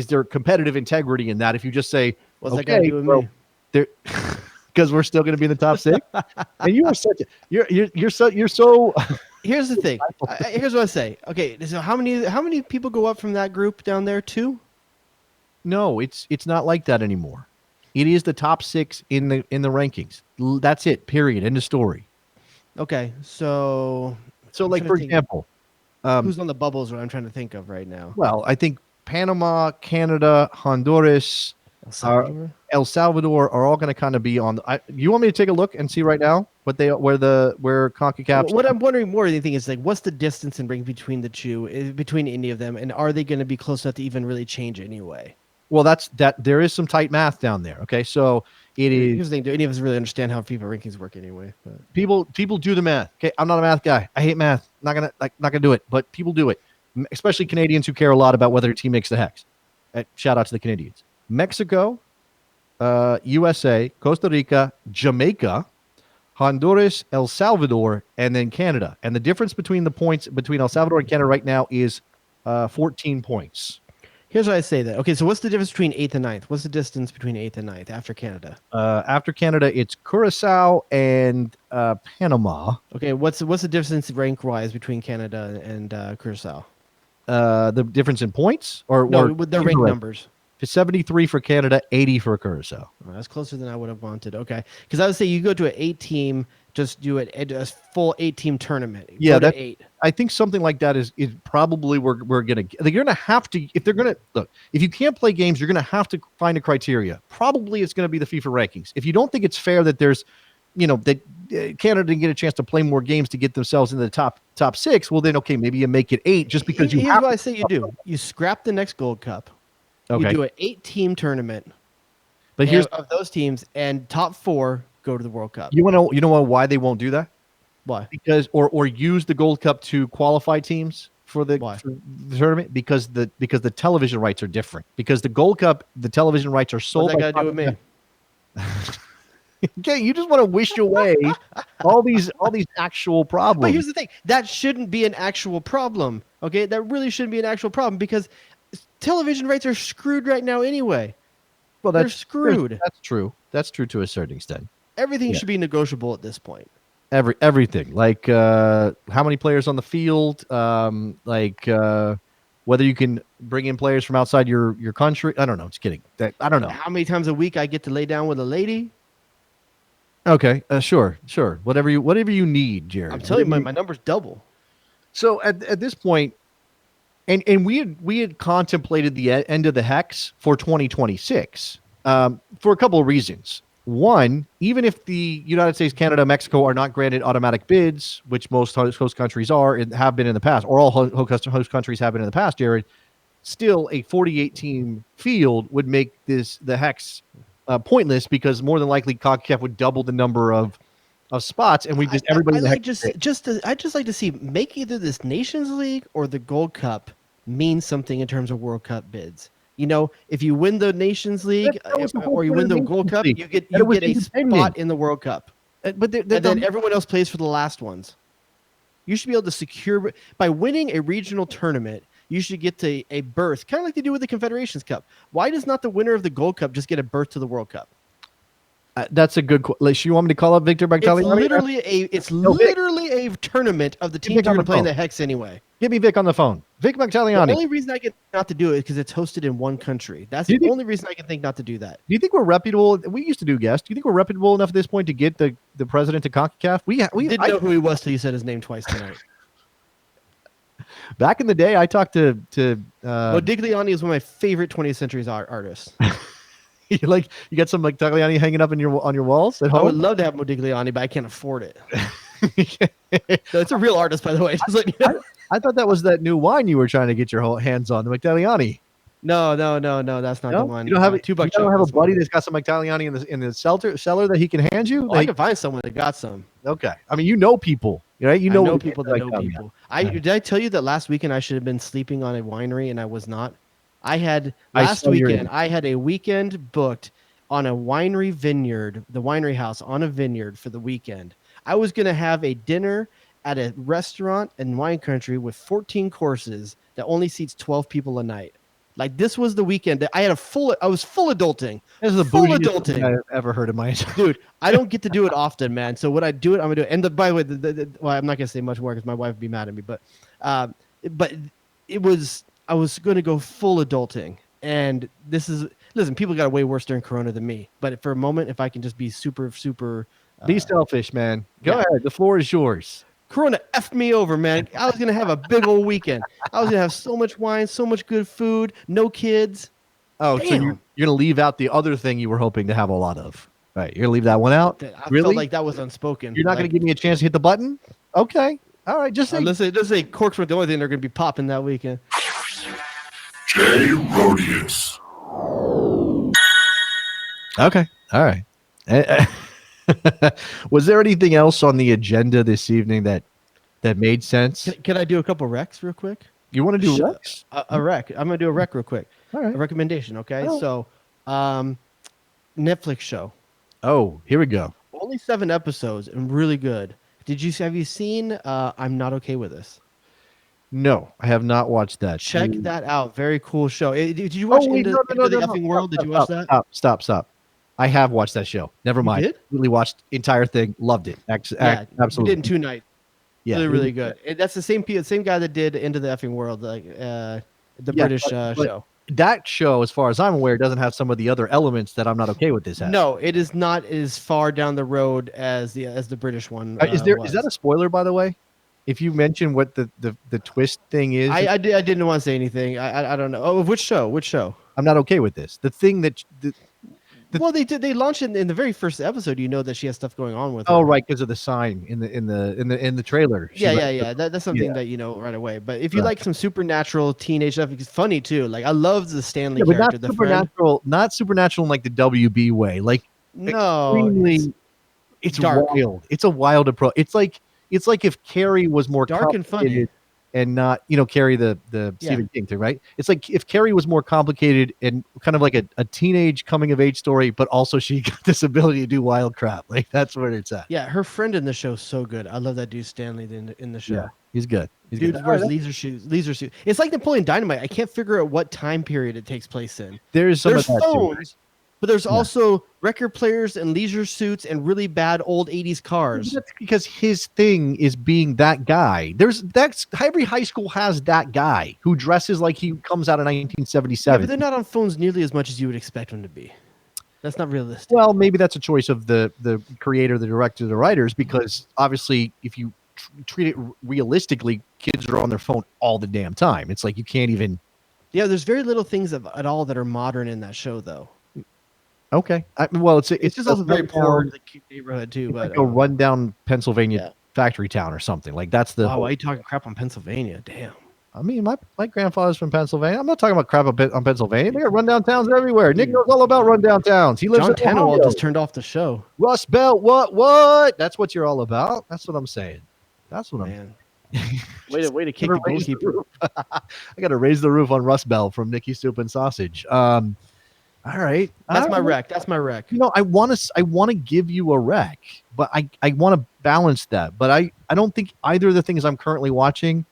there competitive integrity in that? If you just say, what's that got to do with me? Because we're still going to be in the top 6, and you are you're so. Here's the thing. Here's what I say. Okay, so how many people go up from that group down there? 2? No, it's not like that anymore. It is the top 6 in the rankings. That's it. Period. End of story. Okay, so like for example, who's on the bubbles? What I'm trying to think of right now. Well, I think Panama, Canada, Honduras, El Salvador are all going to kind of be on. You want me to take a look and see right now where CONCACAF? What I'm wondering more than anything is like, what's the distance in ranking between the two, between any of them, and are they going to be close enough to even really change anyway? Well, there is some tight math down there. Okay, so it is. Here's the thing: do any of us really understand how FIFA rankings work anyway? But people do the math. Okay, I'm not a math guy. I hate math. Not gonna do it. But people do it, especially Canadians who care a lot about whether a team makes the hex. Shout out to the Canadians. Mexico, USA, Costa Rica, Jamaica, Honduras, El Salvador, and then Canada. And the difference between the points between El Salvador and Canada right now is 14 points. Here's what I say then. Okay, so what's the difference between 8th and 9th? What's the distance between 8th and 9th after Canada? After Canada, it's Curacao and Panama. Okay, what's the difference rank wise between Canada and Curacao? The difference in points, or with their rank numbers. 73 for Canada, 80 for Curacao. Oh, that's closer than I would have wanted. Okay, because I would say you go to an 8-team, just do it a full 8-team tournament. Yeah, that's 8. I think something like that is probably we're gonna. You're gonna have to, if they're gonna look. If you can't play games, you're gonna have to find a criteria. Probably it's gonna be the FIFA rankings. If you don't think it's fair that there's, that Canada didn't get a chance to play more games to get themselves into the top 6, well then okay, maybe you make it 8 just because Here's what I say you do: you scrap the next Gold Cup. Okay. You do an 8-team tournament. But here's of those teams, and top 4 go to the World Cup. You know why they won't do that? Why? Because or use the Gold Cup to qualify teams for the tournament because the television rights are different. Because the Gold Cup, the television rights are sold. What's that got to do with me? Okay, you just want to wish away all these actual problems. But here's the thing: that shouldn't be an actual problem. Okay, that really shouldn't be an actual problem because television rights are screwed right now anyway. Well, they're screwed. That's true. That's true to a certain extent. Everything should be negotiable at this point. Everything, like how many players on the field, whether you can bring in players from outside your country. I don't know. Just kidding. I don't know. How many times a week I get to lay down with a lady? Okay, sure. Whatever you need, Jared. I'm telling you, my number's double. So at this point, and we had contemplated the end of the hex for 2026 for a couple of reasons. One, even if the United States, Canada, Mexico are not granted automatic bids, which most host countries are and have been in the past, or all host countries have been in the past, Jared, still a 48-team field would make the hex pointless because more than likely CONCACAF would double the number of spots, and we just everybody. I'd just like to see make either this Nations League or the Gold Cup mean something in terms of World Cup bids. If you win the Nations League or you win the Gold Cup, you get a spot in the World Cup. But then everyone else plays for the last ones. You should be able to secure by winning a regional tournament. You should get to a berth, kind of like they do with the Confederations Cup. Why does not the winner of the Gold Cup just get a berth to the World Cup? That's a good question. You want me to call up Victor Bagtagliani? It's literally a tournament of the teams that are going to play in the Hex anyway. Get me Vic on the phone. Vic Bagtagliani. The only reason I can not to do it is because it's hosted in one country. That's the only reason I can think not to do that. Do you think we're reputable? We used to do guests. Do you think we're reputable enough at this point to get the president to CONCACAF? We didn't know who he was till you said his name twice tonight. Back in the day, I talked to Modigliani is one of my favorite 20th century artists. You got some Tagliani hanging up on your walls at home? I would love to have Modigliani, but I can't afford it. No, it's a real artist, by the way. I thought that was that new wine you were trying to get your hands on, the Modigliani. No, that's not the one. You don't have $2. You don't have a buddy that's got some Modigliani in the cellar that he can hand you. I can find someone that got some. Okay, I mean people, right? I know people that know people. Did I tell you that last weekend I should have been sleeping on a winery and I was not? I had a weekend booked on a winery vineyard, the winery house on a vineyard for the weekend. I was going to have a dinner at a restaurant in wine country with 14 courses that only seats 12 people a night. Like this was the weekend that I was full adulting. This is the full adulting thing I've ever heard in my entire dude. I don't get to do it often, man. So when I do it, I'm gonna do it. And by the way, well, I'm not gonna say much more because my wife would be mad at me. But it was. I was going to go full adulting, and listen. People got way worse during Corona than me, but for a moment, if I can just be super, be selfish, man. Go ahead. The floor is yours. Corona effed me over, man. I was going to have a big old weekend. I was going to have so much wine, so much good food, no kids. Oh, damn. So you're going to leave out the other thing you were hoping to have a lot of, right? You're going to leave that one out. I felt like that was unspoken. You're not going to give me a chance to hit the button. Okay. All right. Just say corks were the only thing they're going to be popping that weekend. Jay Rodius. Okay. All right. Was there anything else on the agenda this evening that made sense? Can I do a couple recs real quick? You want to do recs? A rec. I'm going to do a rec real quick. All right. A recommendation. Okay. Oh. So, Netflix show. Oh, here we go. Only 7 episodes and really good. Have you seen I'm Not Okay With This? No, I have not watched that. Check that out. Very cool show. Did you Oh watch wait, Into, no, Into the no. Effing World? Did you watch that? Stop. I have watched that show. Never You mind. did? Really watched entire thing. Loved it. Yeah, we Absolutely. did in 2 nights. Yeah, Really, it really was good. That's the same guy that did Into the Effing World, like the Yeah, British but show. that show, as far as I'm aware, doesn't have some of the other elements that I'm not okay with this has. No, it is not as far down the road as the British one. Is that a spoiler, by the way? If you mention what the twist thing is, I didn't want to say anything. I don't know. Oh, which show? Which show? I'm not okay with this. The thing that Well, they launched it in the very first episode. You know that she has stuff going on with her. oh right, because of the sign in the trailer. Yeah. That's something that you know right away. But if you like some supernatural teenage stuff, it's funny too. Like I love the Stanley but character, not the friend. supernatural in like the WB way. Like No, extremely, it's dark. wild. It's a wild approach. It's like if Carrie was more Dark and funny. complicated and not, Carrie the Stephen King thing, right? It's like if Carrie was more complicated and kind of like a teenage coming of age story, but also she got this ability to do wild crap. Like that's where it's at. Yeah, her friend in the show is so good. I love that dude Stanley in the show. Yeah, he's good. Dude wears laser suit. It's like Napoleon Dynamite. I can't figure out what time period it takes place in. There's some of that too. phones, but there's also record players and leisure suits and really bad old 80s cars. That's because his thing is being that guy. Every high school has that guy who dresses like he comes out of Yeah, 1977. but they're not on phones nearly as much as you would expect them to be. That's not realistic. Well, maybe that's a choice of the creator, the director, the writers, because obviously if you treat it realistically, kids are on their phone all the damn time. It's like you can't even. Yeah, there's very little things at all that are modern in that show, though. Okay. It's just also very poor neighborhood too. It's But like a rundown Pennsylvania factory town or something. Like that's the. Wow, why are you talking crap on Pennsylvania? Damn. I mean, my grandfather's from Pennsylvania. I'm not talking about crap on Pennsylvania. They got rundown towns everywhere. Nick knows all about rundown towns. He lives John in Ohio. Tannenwald just turned off the show. Rust Belt, what? That's what you're all about. That's what I'm saying. That's what I'm. Way to kick the goalkeeper. I got to raise the roof on Rust Belt from Nicky Soup and Sausage. All right, That's my wreck. That's my wreck. I want to give you a wreck, but I want to balance that. But I don't think either of the things I'm currently watching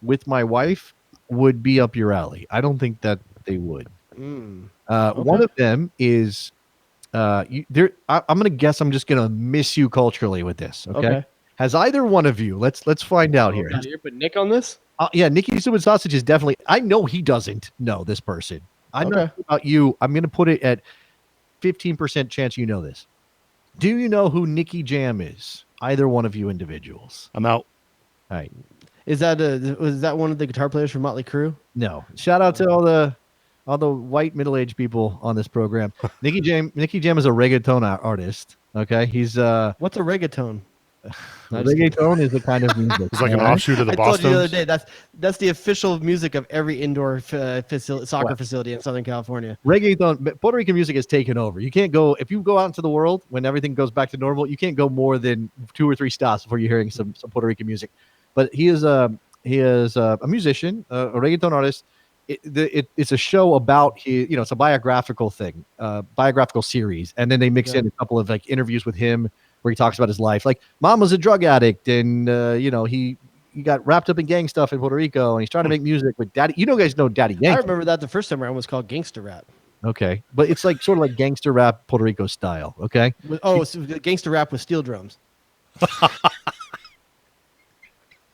with my wife would be up your alley. I don't think that they would. Okay. One of them is I'm gonna guess I'm just gonna miss you culturally with this. Okay. Has either one of you? Let's find out here. You're putting Nick on this? Yeah, Nicky Soup and Sausage is definitely. I know he doesn't know this person. I'm not sure about you. I'm gonna put it at 15% chance you know this. Do you know who Nicky Jam is? Either one of you individuals. I'm out. All right. Was that one of the guitar players from Motley Crue? No. Shout out to all the white middle-aged people on this program. Nicky Jam is a reggaeton artist. Okay. He's what's a reggaeton? Reggaeton is a kind of music. It's like an offshoot of the I Boston. told you the other day that's the official music of every indoor soccer facility in Southern California. Reggaeton, Puerto Rican music has taken over. You can't go if you go out into the world when everything goes back to normal. You can't go more than 2 or 3 stops before you're hearing some Puerto Rican music. But he is a musician, a reggaeton artist. It's a show about it's a biographical thing, biographical series, and then they mix in a couple of like interviews with him where he talks about his life. Like, mom was a drug addict, and he got wrapped up in gang stuff in Puerto Rico, and he's trying to make music with Daddy. You guys know Daddy Yankee. I remember that the first time around was called gangster rap. Okay, but it's like sort of like gangster rap Puerto Rico style. Okay. So gangster rap with steel drums.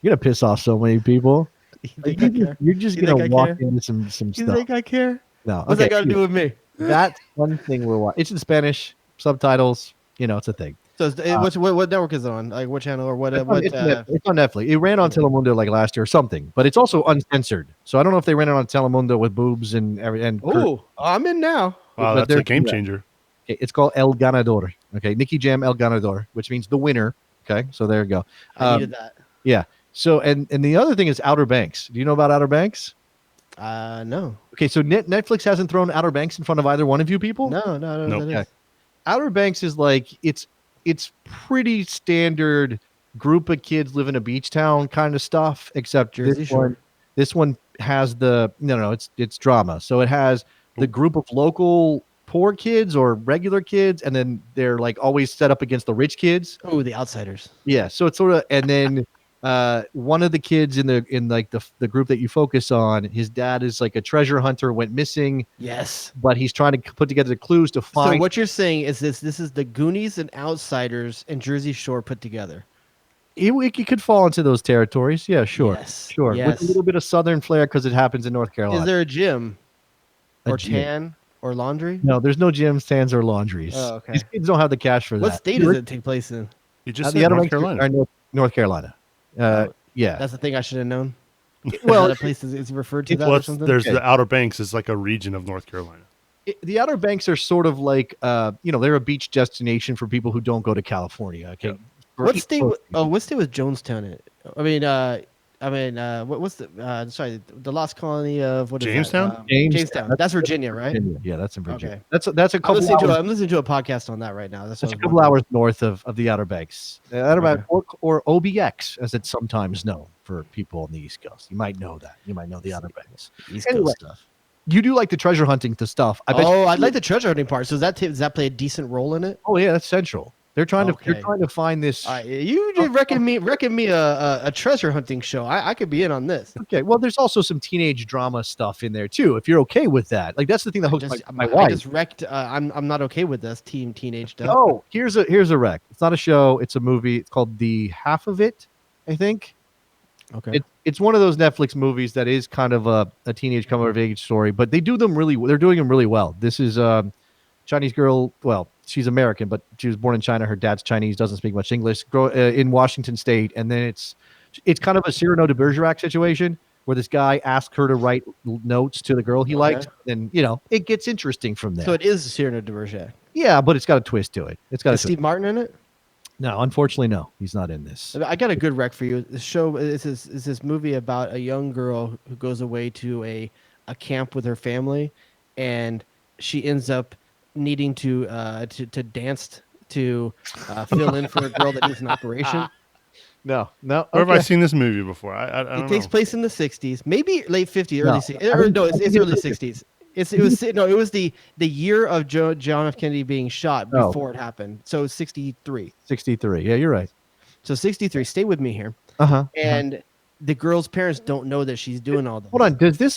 You're gonna piss off so many people. You're just gonna walk into some stuff. You think I care? No. What's that got to do with me? That's one thing we're watching. It's in Spanish, subtitles. It's a thing. So what network is it on? Like what channel or what? It's on Netflix. It ran on Telemundo like last year or something, but it's also uncensored. So I don't know if they ran it on Telemundo with boobs and everything. Oh, I'm in now. Wow, that's a game changer. Okay, it's called El Ganador. Okay, Nicky Jam El Ganador, which means the winner. Okay, so there you go. I needed that. Yeah. So and the other thing is Outer Banks. Do you know about Outer Banks? No. Okay, so Netflix hasn't thrown Outer Banks in front of either one of you people? No. Nope. Okay. Outer Banks is like it's pretty standard group of kids live in a beach town kind of stuff, except Jersey Shore. This one has it's drama. So it has the group of local poor kids or regular kids, and then they're like always set up against the rich kids. Oh, the outsiders. Yeah. So it's sort of, and then one of the kids in the group that you focus on, his dad is like a treasure hunter, went missing. Yes. But he's trying to put together the clues to find. So what you're saying is this is the Goonies and Outsiders and Jersey Shore put together. It could fall into those territories. Yeah, sure. Yes. Sure. Yes. With a little bit of Southern flair because it happens in North Carolina. Is there a gym? Or gym. tan? Or laundry? No, there's no gyms, stands, or laundries. Oh, okay. These kids don't have the cash for that. What state does it take place in? You just the said Outer North Banks Carolina. North Carolina. Yeah. That's the thing I should have known. Well, that place is referred to that Well, or something. there's the Outer Banks is like a region of North Carolina. The Outer Banks are sort of like, they're a beach destination for people who don't go to California. Okay. Yeah. What state? What state was Jonestown in? What's the lost colony of what is Jamestown? that? Jamestown. That's Virginia, right? Virginia. Yeah, that's in Virginia. Okay. That's a couple. I'm listening to a podcast on that right now. That's a couple hours north of the Outer Banks. Outer Banks or OBX, as it's sometimes known for people on the East Coast. You might know that. You might know the Outer Banks. East Coast stuff. You do like the treasure hunting stuff. I like the treasure hunting part. So does that play a decent role in it? Oh yeah, that's central. They're trying to find this. You reckon me a treasure hunting show. I could be in on this. Okay, well, there's also some teenage drama stuff in there too. If you're okay with that, like that's the thing that hooks my wife. I just wrecked. I'm not okay with this teenage stuff. Oh, here's a wreck. It's not a show. It's a movie. It's called The Half of It, I think. Okay. It's one of those Netflix movies that is kind of a teenage coming of age story, but they're doing them really well. This is Chinese girl. Well, she's American, but she was born in China. Her dad's Chinese, doesn't speak much English. In Washington State, and then it's kind of a Cyrano de Bergerac situation where this guy asked her to write notes to the girl he liked, and it gets interesting from there. So it is Cyrano de Bergerac. Yeah, but it's got a twist to it. It's got Is Steve Martin in it? No, unfortunately, no. He's not in this. I got a good rec for you. The show is this movie about a young girl who goes away to a camp with her family, and she ends up needing to dance to fill in for a girl that needs an operation. No. Where have I seen this movie before? I don't know. It takes place in the 60s, maybe late 50s, early 60s. It's early 60s. It was the year of John F. Kennedy being shot before it happened. So 63. 63. Yeah, you're right. So 63. Stay with me here. And the girl's parents don't know that she's doing all this. Hold on. Does this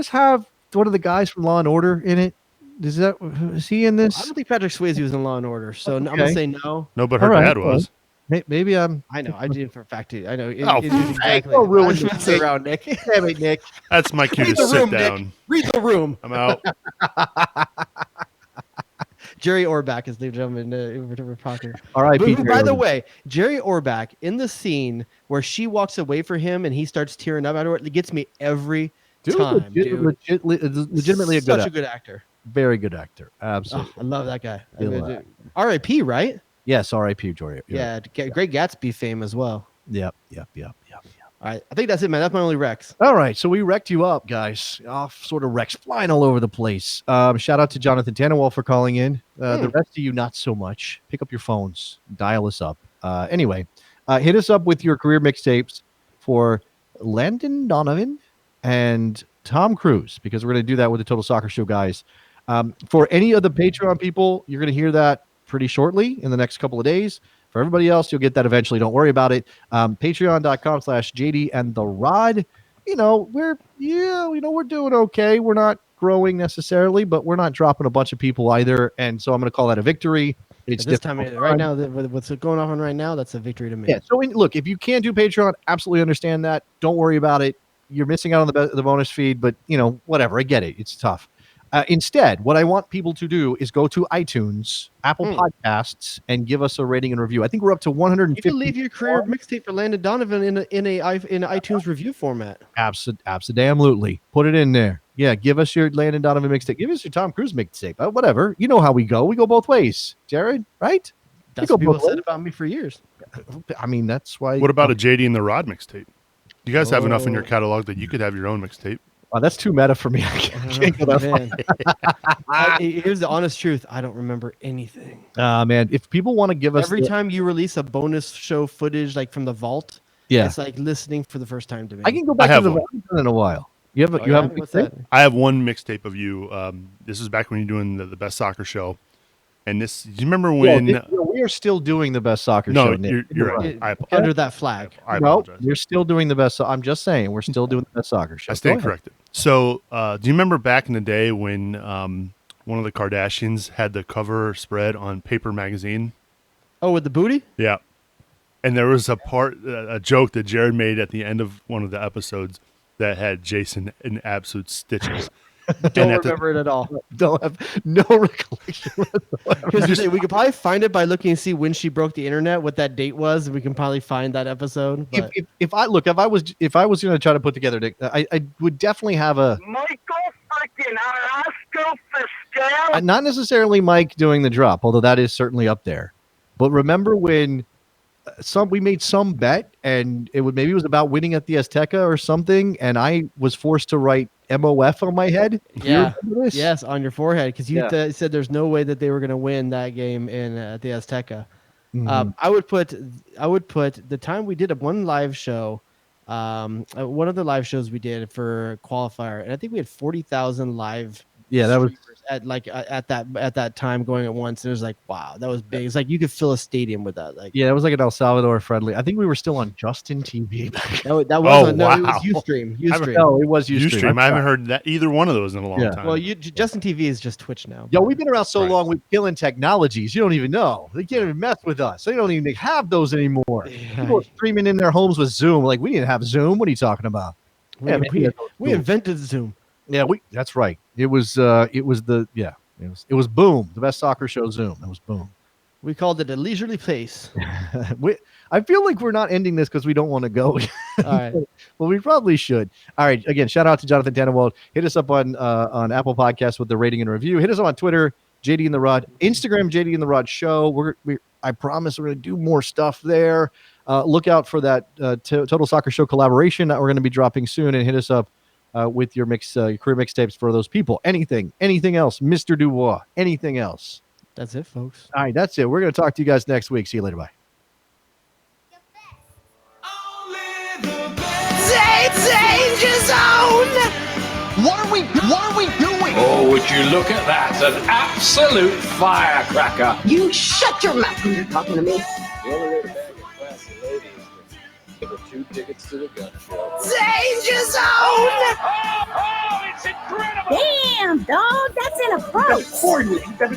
have one of the guys from Law and Order in it? Is he in this? I don't think Patrick Swayze was in Law and Order, so I'm gonna say no. No, but her dad was. Maybe I'm. I know. I did for a fact too. I know. Exactly. Don't ruin the around, Nick. Damn it, Nick. That's my cue to sit down. Nick. Read the room. I'm out. Jerry Orbach is the gentleman we're talking. All right. By the way, Jerry Orbach in the scene where she walks away from him and he starts tearing up afterward, it gets me every time. Legitimately such a good actor. Very good actor. Absolutely. I love that guy. R.I.P. Right? Yes, R.I.P. Jory. Yeah, Great Gatsby fame as well. Yep. All right, I think that's it, man. That's my only Rex. All right, so we wrecked you up, guys. Off sort of Rex flying all over the place. Shout out to Jonathan Tannenwald for calling in. The rest of you, not so much. Pick up your phones, dial us up. Anyway, hit us up with your career mixtapes for Landon Donovan and Tom Cruise, because we're going to do that with the Total Soccer Show guys. For any of the Patreon people, you're going to hear that pretty shortly in the next couple of days. For everybody else, you'll get that eventually. Don't worry about it. Patreon.com/JD and the Rod. We're doing okay. We're not growing necessarily, but we're not dropping a bunch of people either. And so I'm going to call that a victory. It's this time right now, what's going on right now, that's a victory to me. Yeah. So look, if you can't do Patreon, absolutely understand that. Don't worry about it. You're missing out on the bonus feed, but whatever. I get it. It's tough. Instead, what I want people to do is go to iTunes, Apple Podcasts, and give us a rating and review. I think we're up to 150. You can leave your career mixtape for Landon Donovan in an iTunes review format. Absolutely. Put it in there. Yeah, give us your Landon Donovan mixtape. Give us your Tom Cruise mixtape. Whatever. You know how we go. We go both ways, Jared, right? That's what people said about me for years. I mean, that's why. What about a JD and the Rod mixtape? You guys have enough in your catalog that you could have your own mixtape. Oh, that's too meta for me. I can't go that Here's the honest truth. I don't remember anything. Man, if people want to give us every time you release a bonus show footage like from the vault, it's like listening for the first time to me. I can go back to the vault in a while. You have I have one mixtape of you. This is back when you're doing the best soccer show. And this, do you remember when? We are still doing the best soccer show. No, Nick. you're right. Under that flag. I No, apologize. we're still doing the best. I'm just saying, we're still doing the best soccer show. I stand corrected. So, do you remember back in the day when one of the Kardashians had the cover spread on Paper Magazine? Oh, with the booty? Yeah. And there was a joke that Jared made at the end of one of the episodes that had Jason in absolute stitches. Don't remember it at all. Don't have no recollection whatsoever. Here's the thing, we could probably find it by looking and see when she broke the internet, what that date was, and we can probably find that episode. But If I was going to try to put together, Nick, I would definitely have a Michael fucking Oscar Fiscal. not necessarily Mike doing the drop, although that is certainly up there. But remember when we made some bet, and maybe it was about winning at the Azteca or something, and I was forced to write MOF on my head. yeah, yes, on your forehead, because you said there's no way that they were going to win that game in at the Azteca. Mhm. I would put the time we did one live show, one of the live shows we did for qualifier, and I think we had 40,000 live. Yeah, that was at that time going at once. And it was like, wow, that was big. It's like you could fill a stadium with that. Like, it was like an El Salvador friendly. I think we were still on Justin TV. That wasn't. No, it was Ustream. No, it was Ustream. I haven't heard that either one of those in a long time. Well, Justin TV is just Twitch now. Yo, we've been around so long with killing technologies. You don't even know. They can't even mess with us. They don't even have those anymore. People are streaming in their homes with Zoom. Like, we didn't have Zoom. What are you talking about? We invented Zoom. Yeah, that's right. It was Boom, the best soccer show Zoom. It was Boom. We called it a leisurely pace. I feel like we're not ending this because we don't want to go. All right. Well, we probably should. All right. Again, shout out to Jonathan Tannenwald. Hit us up on Apple Podcasts with the rating and review. Hit us up on Twitter, JD and the Rod, Instagram, JD and the Rod Show. I promise we're going to do more stuff there. Look out for that Total Soccer Show collaboration that we're going to be dropping soon, and hit us up with your career mixtapes for those people. Anything else, Mr. Dubois? Anything else? That's it, folks. All right, that's it. We're going to talk to you guys next week. See you later. Bye. Danger Zone! What are we doing? Oh, would you look at that? An absolute firecracker. You shut your mouth when you're talking to me. The only way to bag a classy lady is to give her 2 tickets to the gun show. Danger Zone! Oh, it's incredible! Damn, dog, that's inappropriate. You got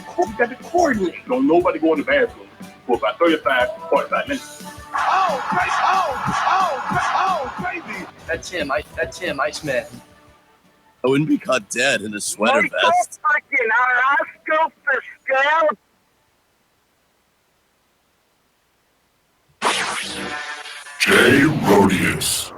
to coordinate. Don't nobody go in the bathroom for about 35, 45 minutes. Oh, crazy. That's him, Iceman. I wouldn't be caught dead in a sweater vest. Fucking Oscar Fiscal. Jay Rodius.